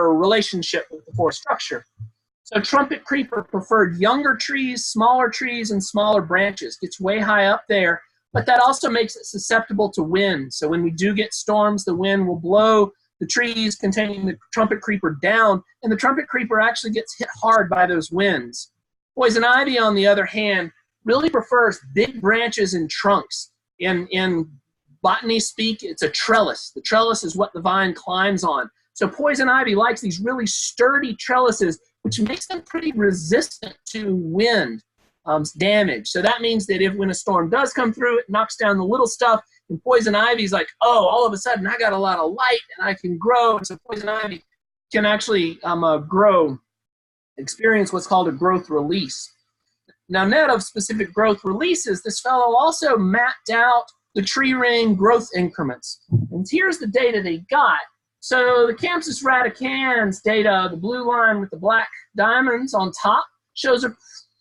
relationship with the forest structure. So trumpet creeper preferred younger trees, and smaller branches. Gets way high up there, but that also makes it susceptible to wind. So when we do get storms, the wind will blow the trees containing the trumpet creeper down, and the trumpet creeper actually gets hit hard by those winds. Poison ivy, on the other hand, really prefers big branches and trunks. In botany speak, it's a trellis. The trellis is what the vine climbs on. So poison ivy likes these really sturdy trellises, which makes them pretty resistant to wind damage. So that means that when a storm does come through, it knocks down the little stuff, and poison ivy's like, oh, all of a sudden I got a lot of light and I can grow. And so poison ivy can actually experience what's called a growth release. Now, net of specific growth releases, this fellow also mapped out the tree ring growth increments. And here's the data they got. So the Campsis radicans data, the blue line with the black diamonds on top, shows a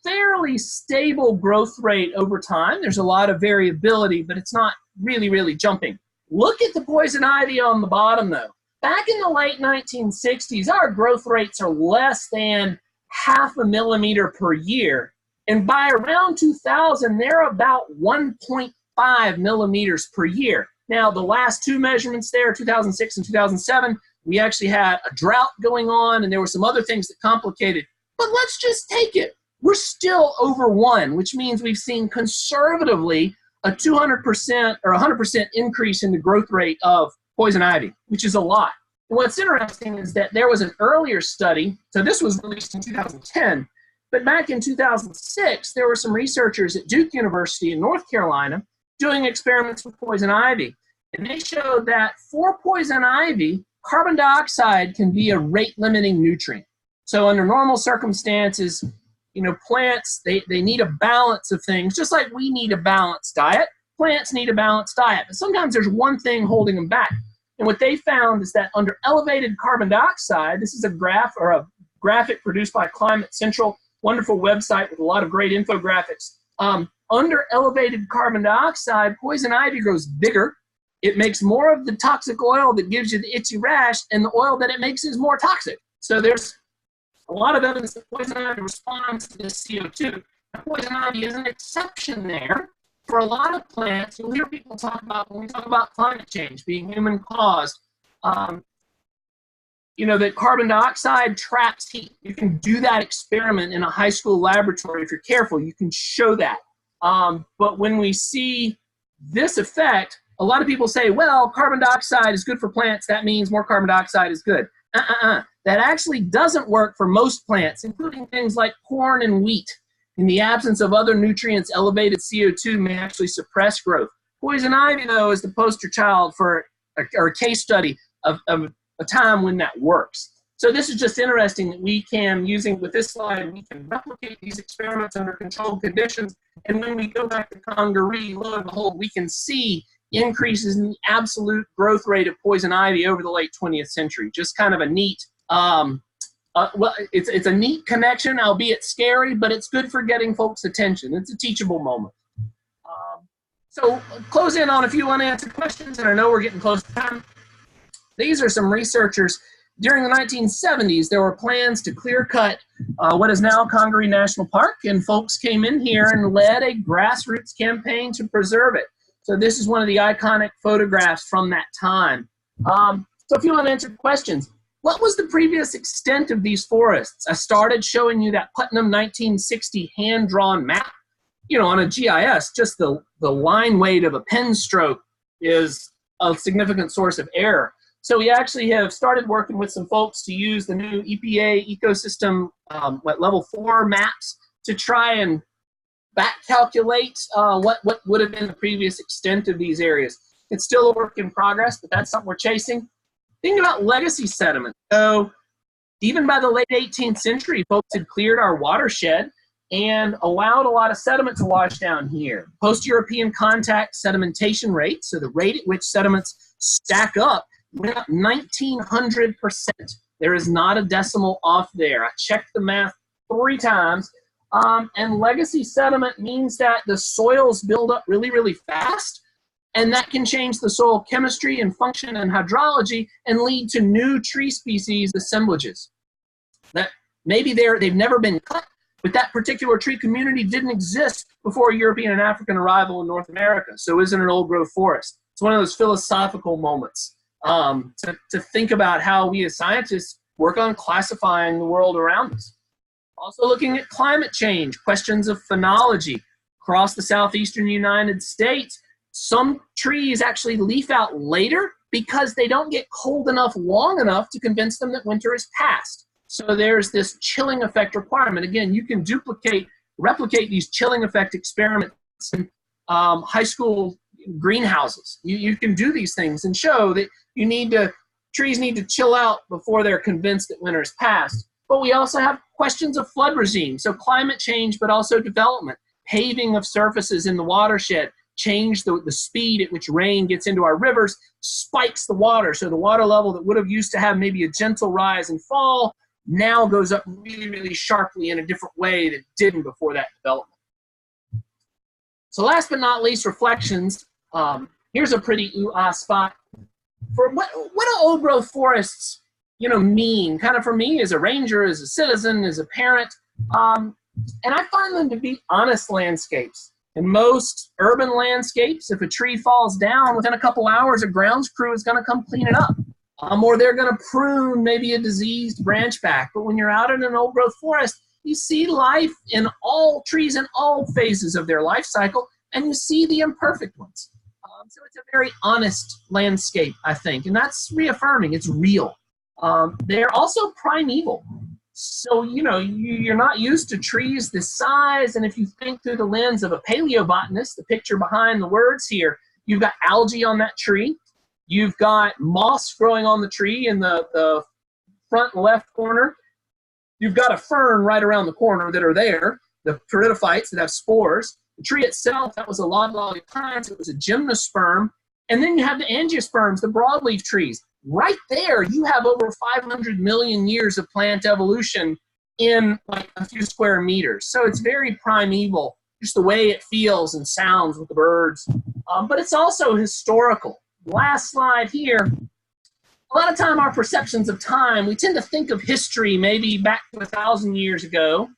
fairly stable growth rate over time. There's a lot of variability, but it's not really, really jumping. Look at the poison ivy on the bottom, though. Back in the late 1960s, our growth rates are less than 0.5 millimeter per year. And by around 2000, they're about 1.5 millimeters per year. Now, the last two measurements there, 2006 and 2007, we actually had a drought going on, and there were some other things that complicated. But let's just take it. We're still over 1, which means we've seen conservatively a 200% or 100% increase in the growth rate of poison ivy, which is a lot. What's interesting is that there was an earlier study, so this was released in 2010, but back in 2006, there were some researchers at Duke University in North Carolina doing experiments with poison ivy. And they showed that for poison ivy, carbon dioxide can be a rate-limiting nutrient. So under normal circumstances, you know, plants, they need a balance of things, just like we need a balanced diet. Plants need a balanced diet, but sometimes there's one thing holding them back. And what they found is that under elevated carbon dioxide, this is a graph or a graphic produced by Climate Central, wonderful website with a lot of great infographics. Under elevated carbon dioxide, poison ivy grows bigger. It makes more of the toxic oil that gives you the itchy rash, and the oil that it makes is more toxic. So there's a lot of evidence that poison ivy responds to this CO2. Now, poison ivy is an exception there. For a lot of plants, you'll hear people talk about, when we talk about climate change being human caused, you know, that carbon dioxide traps heat. You can do that experiment in a high school laboratory if you're careful. You can show that. But when we see this effect, a lot of people say, well, carbon dioxide is good for plants. That means more carbon dioxide is good. That actually doesn't work for most plants, including things like corn and wheat. In the absence of other nutrients, elevated CO2 may actually suppress growth. Poison ivy, though, is the poster child for a case study of a time when that works. So this is just interesting that we can, using with this slide, we can replicate these experiments under controlled conditions. And when we go back to Congaree, lo and behold, we can see increases in the absolute growth rate of poison ivy over the late 20th century. Just kind of a neat, well, it's a neat connection, albeit scary, but it's good for getting folks' attention. It's a teachable moment. So close in on a few unanswered questions, and I know we're getting close to time. These are some researchers. During the 1970s, there were plans to clear cut what is now Congaree National Park, and folks came in here and led a grassroots campaign to preserve it. So this is one of the iconic photographs from that time. So a few unanswered questions. What was the previous extent of these forests? I started showing you that Putnam 1960 hand-drawn map. You know, on a GIS, just the line weight of a pen stroke is a significant source of error. So we actually have started working with some folks to use the new EPA ecosystem level 4 maps to try and back calculate what would have been the previous extent of these areas. It's still a work in progress, but that's something we're chasing. Think about legacy sediment. So even by the late 18th century, folks had cleared our watershed and allowed a lot of sediment to wash down here. Post-European contact sedimentation rate, so the rate at which sediments stack up, went up 1,900%. There is not a decimal off there. I checked the math 3 times. And legacy sediment means that the soils build up really, really fast, and that can change the soil chemistry and function and hydrology and lead to new tree species assemblages. That maybe they've never been cut, but that particular tree community didn't exist before European and African arrival in North America, so isn't an old-growth forest. It's one of those philosophical moments to think about how we as scientists work on classifying the world around us. Also looking at climate change, questions of phenology. Across the southeastern United States, some trees actually leaf out later because they don't get cold enough long enough to convince them that winter is past. So there's this chilling effect requirement. Again, you can replicate these chilling effect experiments in high school greenhouses. You can do these things and show that trees need to chill out before they're convinced that winter is past. But we also have questions of flood regime, so climate change, but also development, paving of surfaces in the watershed, change the speed at which rain gets into our rivers, spikes the water. So the water level that would have used to have maybe a gentle rise and fall now goes up really, really sharply in a different way that it didn't before that development. So last but not least, reflections. Here's a pretty ooh-ah spot. For what do old growth forests, mean? Kind of for me as a ranger, as a citizen, as a parent. And I find them to be honest landscapes. In most urban landscapes, if a tree falls down, within a couple hours, a grounds crew is going to come clean it up. Or they're going to prune maybe a diseased branch back. But when you're out in an old growth forest, you see life in all trees in all phases of their life cycle, and you see the imperfect ones. So it's a very honest landscape, I think, and that's reaffirming. It's real. They're also primeval. So, you're not used to trees this size, and if you think through the lens of a paleobotanist, the picture behind the words here, you've got algae on that tree. You've got moss growing on the tree in the front left corner. You've got a fern right around the corner that are there, the pteridophytes that have spores. The tree itself, that was a Loblogypines, it was a gymnosperm. And then you have the angiosperms, the broadleaf trees. Right there, you have over 500 million years of plant evolution in like a few square meters. So it's very primeval, just the way it feels and sounds with the birds. But it's also historical. Last slide here. A lot of time our perceptions of time, we tend to think of history maybe back to 1,000 years ago.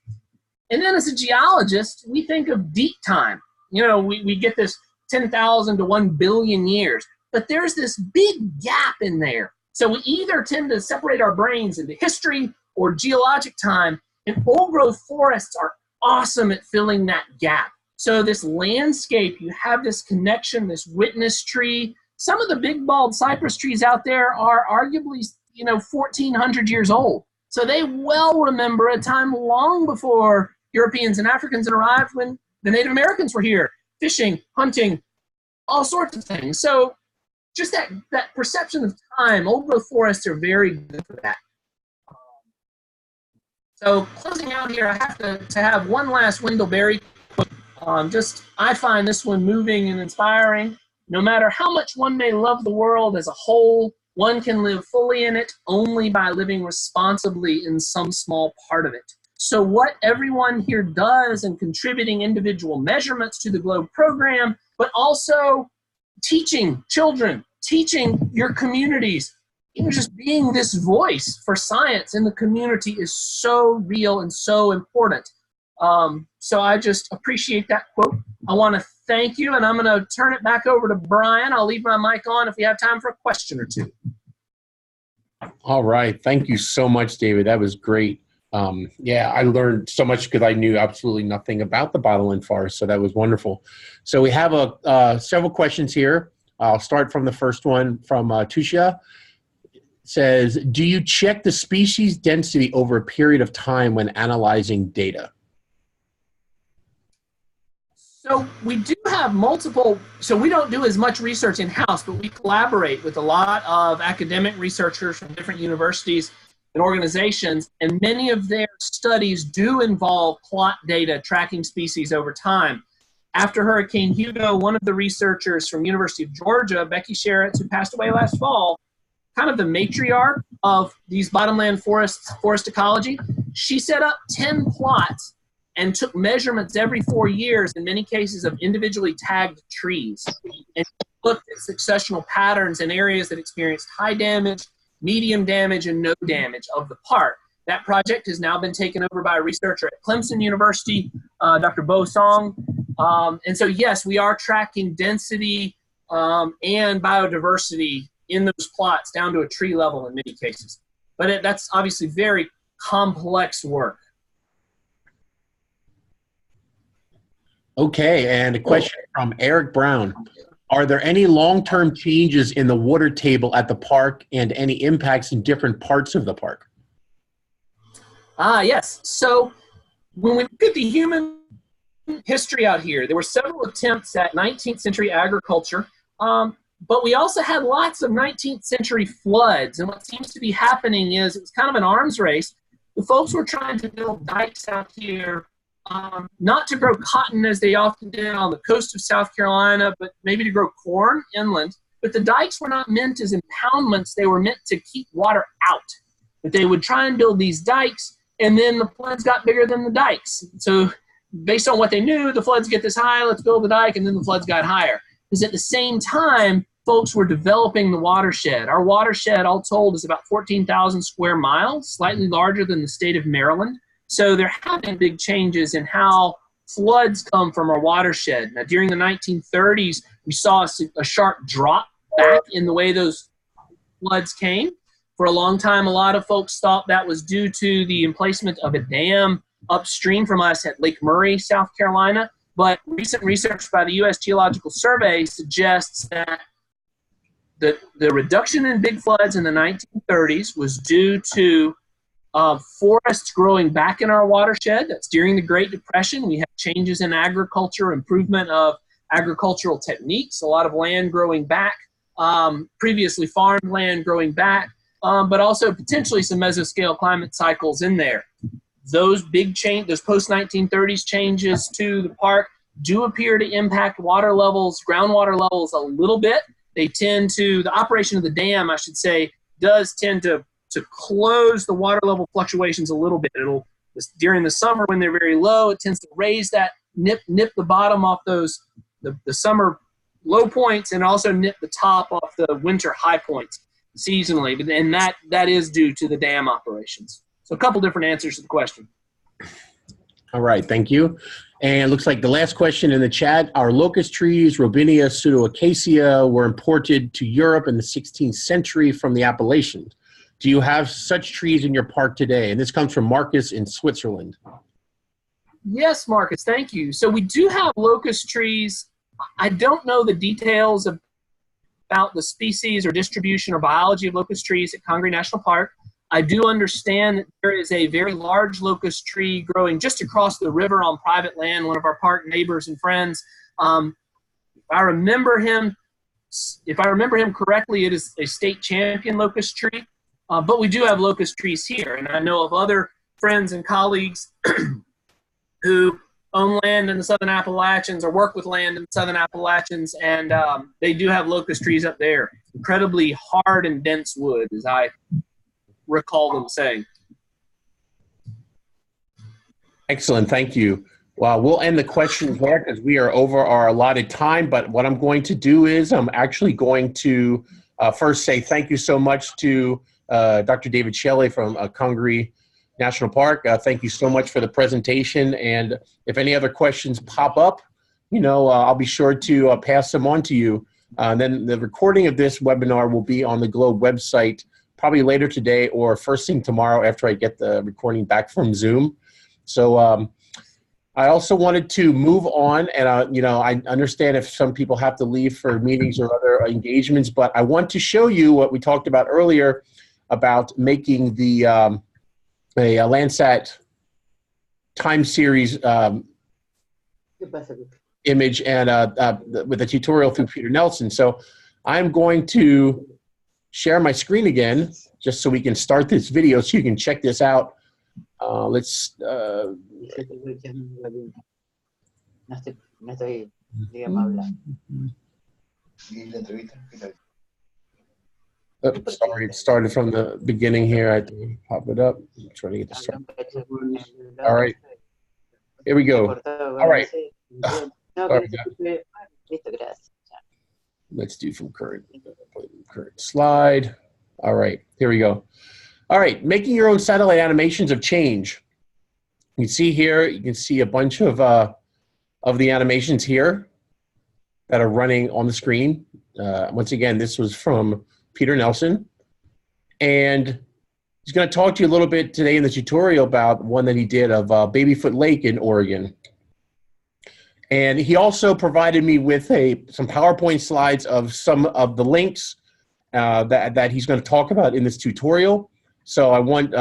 And then as a geologist, we think of deep time. We get this 10,000 to 1 billion years. But there's this big gap in there. So we either tend to separate our brains into history or geologic time. And old growth forests are awesome at filling that gap. So this landscape, you have this connection, this witness tree. Some of the big bald cypress trees out there are arguably, 1,400 years old. So they well remember a time long before Europeans and Africans had arrived when the Native Americans were here, fishing, hunting, all sorts of things. So just that perception of time, old growth forests are very good for that. So closing out here, I have to have one last Wendell Berry quote. I find this one moving and inspiring. No matter how much one may love the world as a whole, one can live fully in it only by living responsibly in some small part of it. So what everyone here does in contributing individual measurements to the GLOBE program, but also teaching children, teaching your communities, just being this voice for science in the community is so real and so important. So I just appreciate that quote. I want to thank you, and I'm going to turn it back over to Brian. I'll leave my mic on if we have time for a question or two. All right. Thank you so much, David. That was great. I learned so much because I knew absolutely nothing about the bottomland forest, so that was wonderful. So we have several questions here. I'll start from the first one from Tushia. It says, do you check the species density over a period of time when analyzing data? So we do have multiple, so we don't do as much research in-house, but we collaborate with a lot of academic researchers from different universities and organizations, and many of their studies do involve plot data tracking species over time. After Hurricane Hugo, one of the researchers from University of Georgia, Becky Sherritt, who passed away last fall, kind of the matriarch of these bottomland forests, forest ecology, she set up 10 plots and took measurements every 4 years, in many cases, of individually tagged trees, and looked at successional patterns in areas that experienced high damage, medium damage, and no damage of the park. That project has now been taken over by a researcher at Clemson University, Dr. Bo Song. And so, yes, we are tracking density and biodiversity in those plots down to a tree level in many cases. But that's obviously very complex work. Okay, and a question from Eric Brown. Are there any long-term changes in the water table at the park and any impacts in different parts of the park? Yes. So when we look at the human history out here, there were several attempts at 19th century agriculture, but we also had lots of 19th century floods. And what seems to be happening is it's kind of an arms race. The folks were trying to build dikes out here, not to grow cotton as they often did on the coast of South Carolina, but maybe to grow corn inland. But the dikes were not meant as impoundments. They were meant to keep water out. that they would try and build these dikes, and then the floods got bigger than the dikes. So based on what they knew, the floods get this high, let's build a dike, and then the floods got higher. Because at the same time, folks were developing the watershed. Our watershed, all told, is about 14,000 square miles, slightly larger than the state of Maryland. So there have been big changes in how floods come from our watershed. Now, during the 1930s, we saw a sharp drop back in the way those floods came. For a long time, a lot of folks thought that was due to the emplacement of a dam upstream from us at Lake Murray, South Carolina. But recent research by the U.S. Geological Survey suggests that the reduction in big floods in the 1930s was due to forests growing back in our watershed. That's during the Great Depression. We had changes in agriculture, improvement of agricultural techniques, a lot of land growing back, previously farmed land growing back, but also potentially some mesoscale climate cycles in there. Those big change, those post-1930s changes to the park do appear to impact water levels, groundwater levels a little bit. They tend to, the operation of the dam, I should say, does tend to close the water level fluctuations a little bit. It'll, during the summer when they're very low, it tends to raise that, nip the bottom off those, the summer low points, and also nip the top off the winter high points seasonally. And that is due to the dam operations. So a couple different answers to the question. All right, thank you. And it looks like the last question in the chat, our locust trees, Robinia pseudoacacia, were imported to Europe in the 16th century from the Appalachians. Do you have such trees in your park today? And this comes from Marcus in Switzerland. Yes, Marcus, thank you. So we do have locust trees. I don't know the details about the species or distribution or biology of locust trees at Congaree National Park. I do understand that there is a very large locust tree growing just across the river on private land, one of our park neighbors and friends. If I remember him correctly, it is a state champion locust tree. But we do have locust trees here, and I know of other friends and colleagues who own land in the Southern Appalachians or work with land in the Southern Appalachians, and they do have locust trees up there. Incredibly hard and dense wood, as I recall them saying. Excellent, thank you. Well, we'll end the questions there because we are over our allotted time, but what I'm going to do is I'm actually going to first say thank you so much to Dr. David Shelley from Congaree National Park. Thank you so much for the presentation, and if any other questions pop up, I'll be sure to pass them on to you. Then the recording of this webinar will be on the Globe website probably later today or first thing tomorrow after I get the recording back from Zoom. So I also wanted to move on, and I understand if some people have to leave for meetings or other engagements, but I want to show you what we talked about earlier about making the a Landsat time series image and with a tutorial through Peter Nelson. So I'm going to share my screen again just so we can start this video so you can check this out. Let's sorry, it started from the beginning here. I have to pop it up. I'm trying to get this started. All right. Here we go. All right. Sorry, let's do from current slide. All right, here we go. All right, making your own satellite animations of change. You can see here, you can see a bunch of the animations here that are running on the screen. Once again, this was from Peter Nelson. And he's going to talk to you a little bit today in the tutorial about one that he did of Babyfoot Lake in Oregon. And he also provided me with some PowerPoint slides of some of the links that he's going to talk about in this tutorial. So I want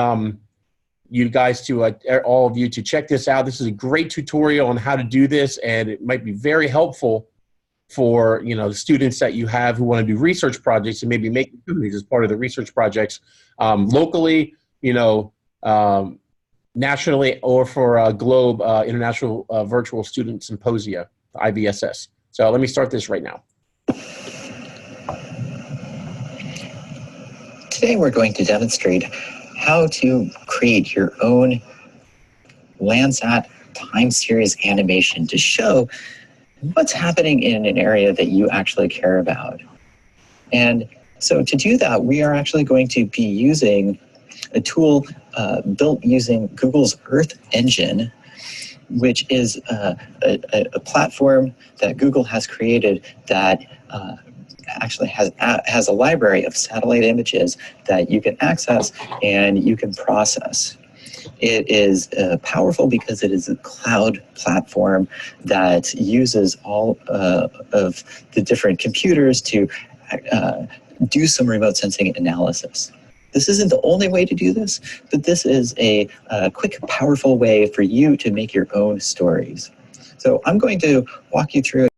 you guys to, all of you, to check this out. This is a great tutorial on how to do this, and it might be very helpful for the students that you have who want to do research projects and maybe make companies as part of the research projects locally, nationally, or for Globe International Virtual Student Symposia, IVSS. So let me start this right now. Today we're going to demonstrate how to create your own Landsat time series animation to show what's happening in an area that you actually care about. And so to do that, we are actually going to be using a tool built using Google's Earth Engine, which is a platform that Google has created that actually has a library of satellite images that you can access and you can process. It is powerful because it is a cloud platform that uses all of the different computers to do some remote sensing analysis. This isn't the only way to do this, but this is a quick, powerful way for you to make your own stories. So I'm going to walk you through.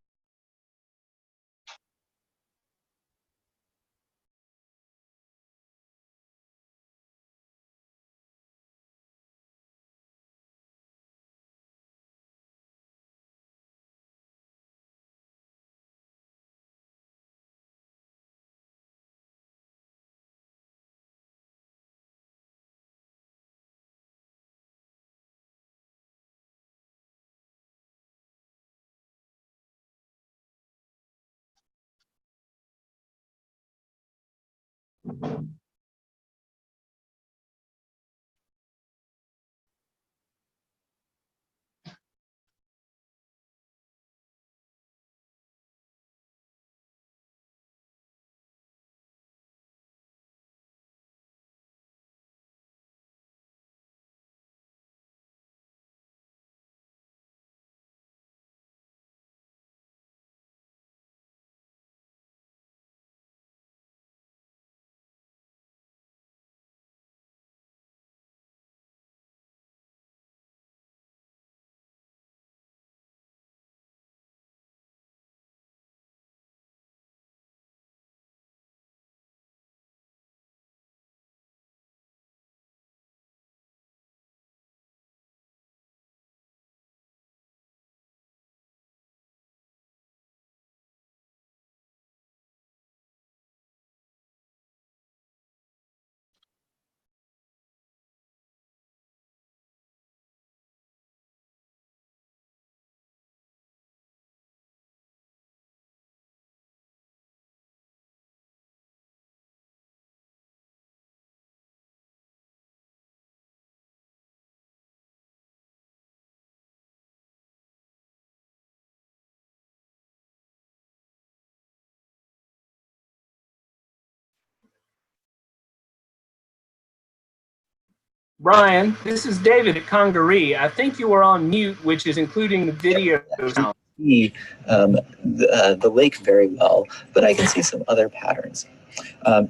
Brian, this is David at Congaree. I think you were on mute, which is including the video sound. See the lake very well, but I can see some other patterns.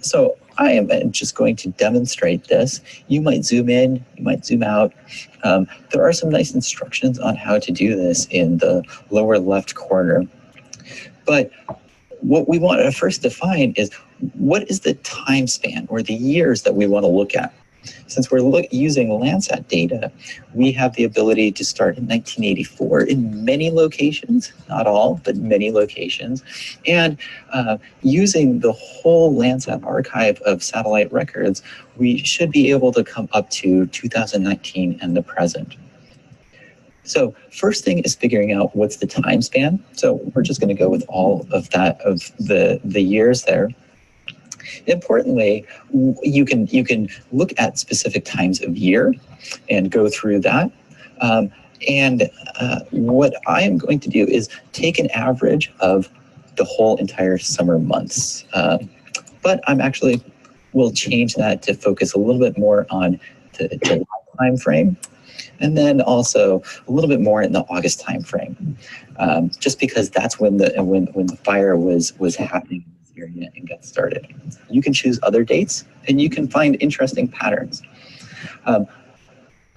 So I am just going to demonstrate this. You might zoom in, you might zoom out. There are some nice instructions on how to do this in the lower left corner. But what we want to first define is what is the time span or the years that we want to look at. Since we're using Landsat data, we have the ability to start in 1984 in many locations, not all, but many locations. And using the whole Landsat archive of satellite records, we should be able to come up to 2019 and the present. So first thing is figuring out what's the time span. So we're just going to go with all of that, of the years there. Importantly, you can look at specific times of year and go through that. What I am going to do is take an average of the whole entire summer months. But I'm actually will change that to focus a little bit more on the July time frame, and then also a little bit more in the August time frame, just because that's when the fire was happening area and get started. You can choose other dates and you can find interesting patterns.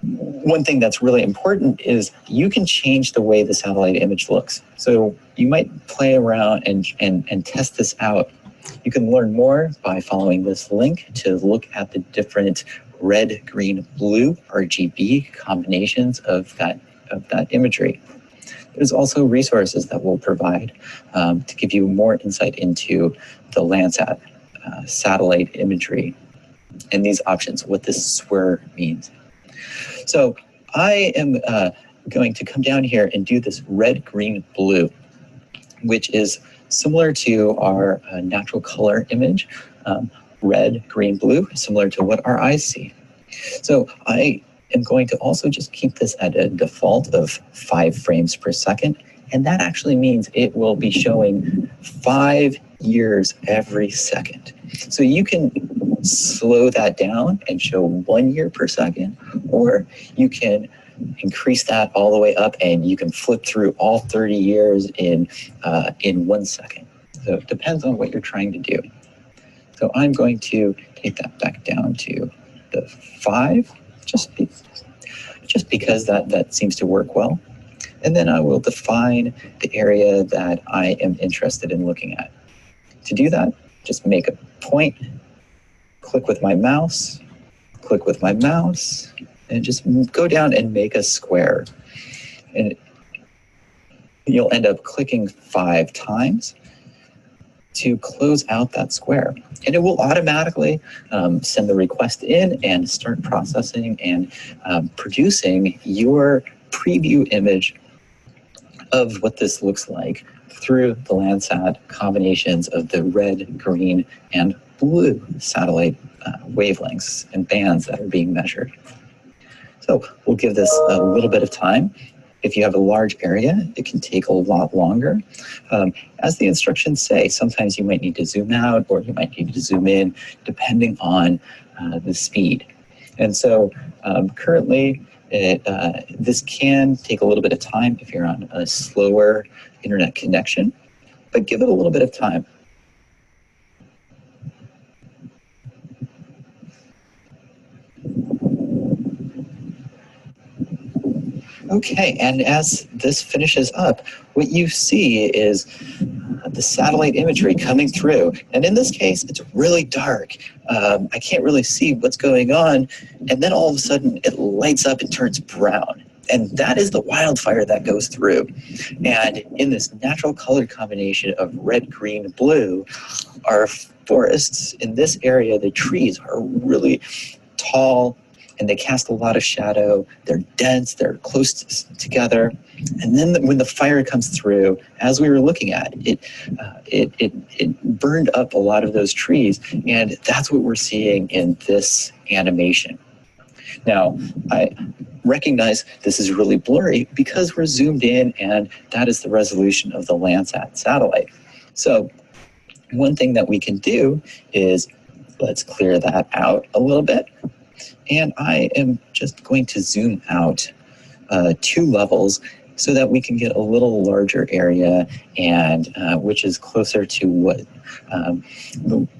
One thing that's really important is you can change the way the satellite image looks. So you might play around and test this out. You can learn more by following this link to look at the different red, green, blue RGB combinations of that imagery. There's also resources that we'll provide to give you more insight into the Landsat satellite imagery. and these options, what this swir means. So I am going to come down here and do this red, green, blue, which is similar to our natural color image. Red, green, blue, similar to what our eyes see. So I am going to also just keep this at a default of 5 frames per second. And that actually means it will be showing 5 years every second. So you can slow that down and show 1 year per second, or you can increase that all the way up and you can flip through all 30 years in 1 second. So it depends on what you're trying to do. So I'm going to take that back down to the 5, just because that seems to work well. And then I will define the area that I am interested in looking at. To do that, just make a point, click with my mouse, and just go down and make a square. And you'll end up clicking 5 times to close out that square. And it will automatically send the request in and start processing and producing your preview image of what this looks like through the Landsat combinations of the red, green, and blue satellite wavelengths and bands that are being measured. So we'll give this a little bit of time. If you have a large area, it can take a lot longer. As the instructions say, sometimes you might need to zoom out or you might need to zoom in depending on the speed. And so currently, this can take a little bit of time if you're on a slower internet connection, but give it a little bit of time. Okay, and as this finishes up, what you see is the satellite imagery coming through. And in this case, it's really dark. I can't really see what's going on. And then all of a sudden, it lights up and turns brown. And that is the wildfire that goes through. And in this natural color combination of red, green, blue, our forests in this area, the trees are really tall, and they cast a lot of shadow. They're dense, they're close together. And then when the fire comes through, as we were looking at, it burned up a lot of those trees. And that's what we're seeing in this animation. Now, I recognize this is really blurry because we're zoomed in and that is the resolution of the Landsat satellite. So one thing that we can do is let's clear that out a little bit. And I am just going to zoom out 2 levels so that we can get a little larger area and which is closer to what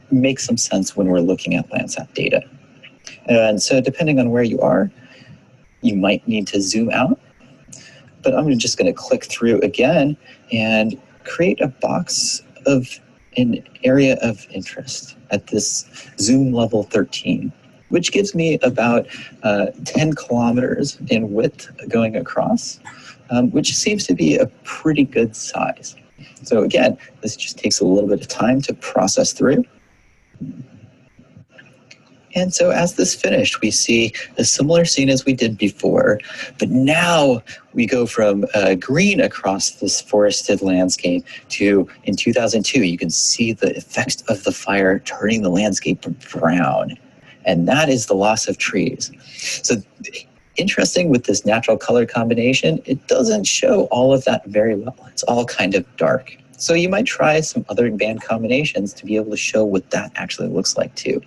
makes some sense when we're looking at Landsat data. And so depending on where you are, you might need to zoom out, but I'm just going to click through again and create a box of an area of interest at this zoom level 13. Which gives me about 10 kilometers in width going across, which seems to be a pretty good size. So again, this just takes a little bit of time to process through. And so as this finished, we see a similar scene as we did before, but now we go from green across this forested landscape to, in 2002, you can see the effects of the fire turning the landscape brown. And that is the loss of trees. So interesting with this natural color combination, it doesn't show all of that very well. It's all kind of dark. So you might try some other band combinations to be able to show what that actually looks like too.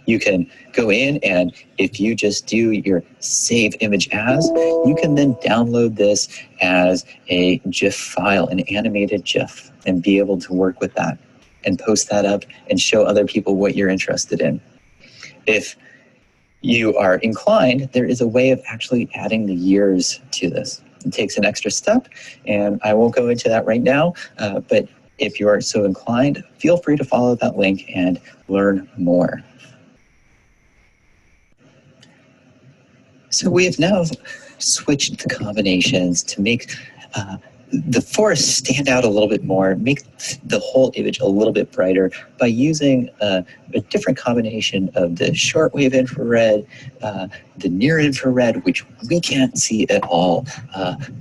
You can go in and if you just do your save image as, you can then download this as a GIF file, an animated GIF, and be able to work with that and post that up and show other people what you're interested in. If you are inclined, there is a way of actually adding the years to this. It takes an extra step, and I won't go into that right now, but if you are so inclined, feel free to follow that link and learn more. So we have now switched the combinations to make the forests stand out a little bit more, make the whole image a little bit brighter by using a different combination of the shortwave infrared, the near infrared, which we can't see at all.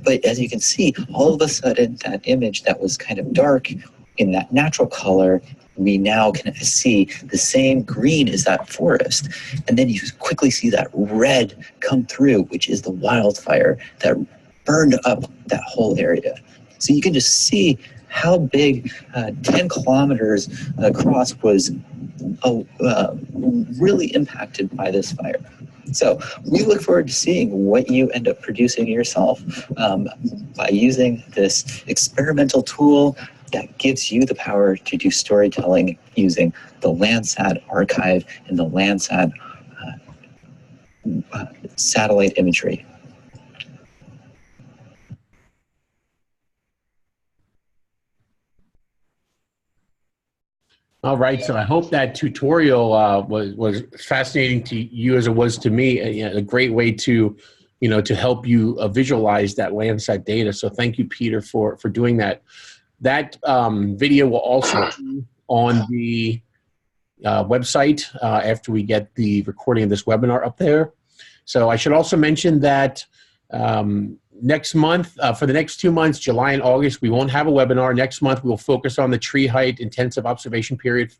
But as you can see, all of a sudden that image that was kind of dark in that natural color, we now can see the same green as that forest. And then you quickly see that red come through, which is the wildfire that burned up that whole area. So you can just see how big 10 kilometers across was really impacted by this fire. So we look forward to seeing what you end up producing yourself by using this experimental tool that gives you the power to do storytelling using the Landsat archive and the Landsat satellite imagery. All right, so I hope that tutorial was fascinating to you as it was to me. A great way to, to help you visualize that Landsat data. So thank you, Peter, for doing that. That video will also be on the website after we get the recording of this webinar up there. So I should also mention that next month, for the next 2 months, July and August, we won't have a webinar. Next month, we'll focus on the tree height intensive observation period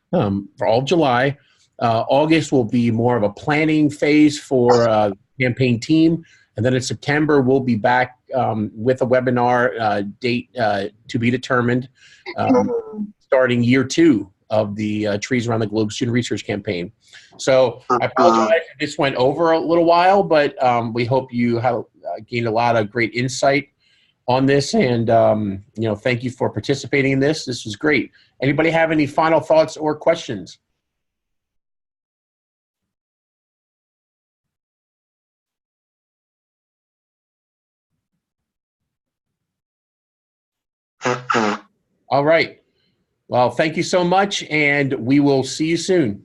for all of July. August will be more of a planning phase for the campaign team. And then in September, we'll be back with a webinar date to be determined, starting year 2 of the Trees Around the Globe Student Research Campaign. So I apologize if this went over a little while, but we hope you have gained a lot of great insight on this. And, thank you for participating in this. This was great. Anybody have any final thoughts or questions? All right. Well, thank you so much, and we will see you soon.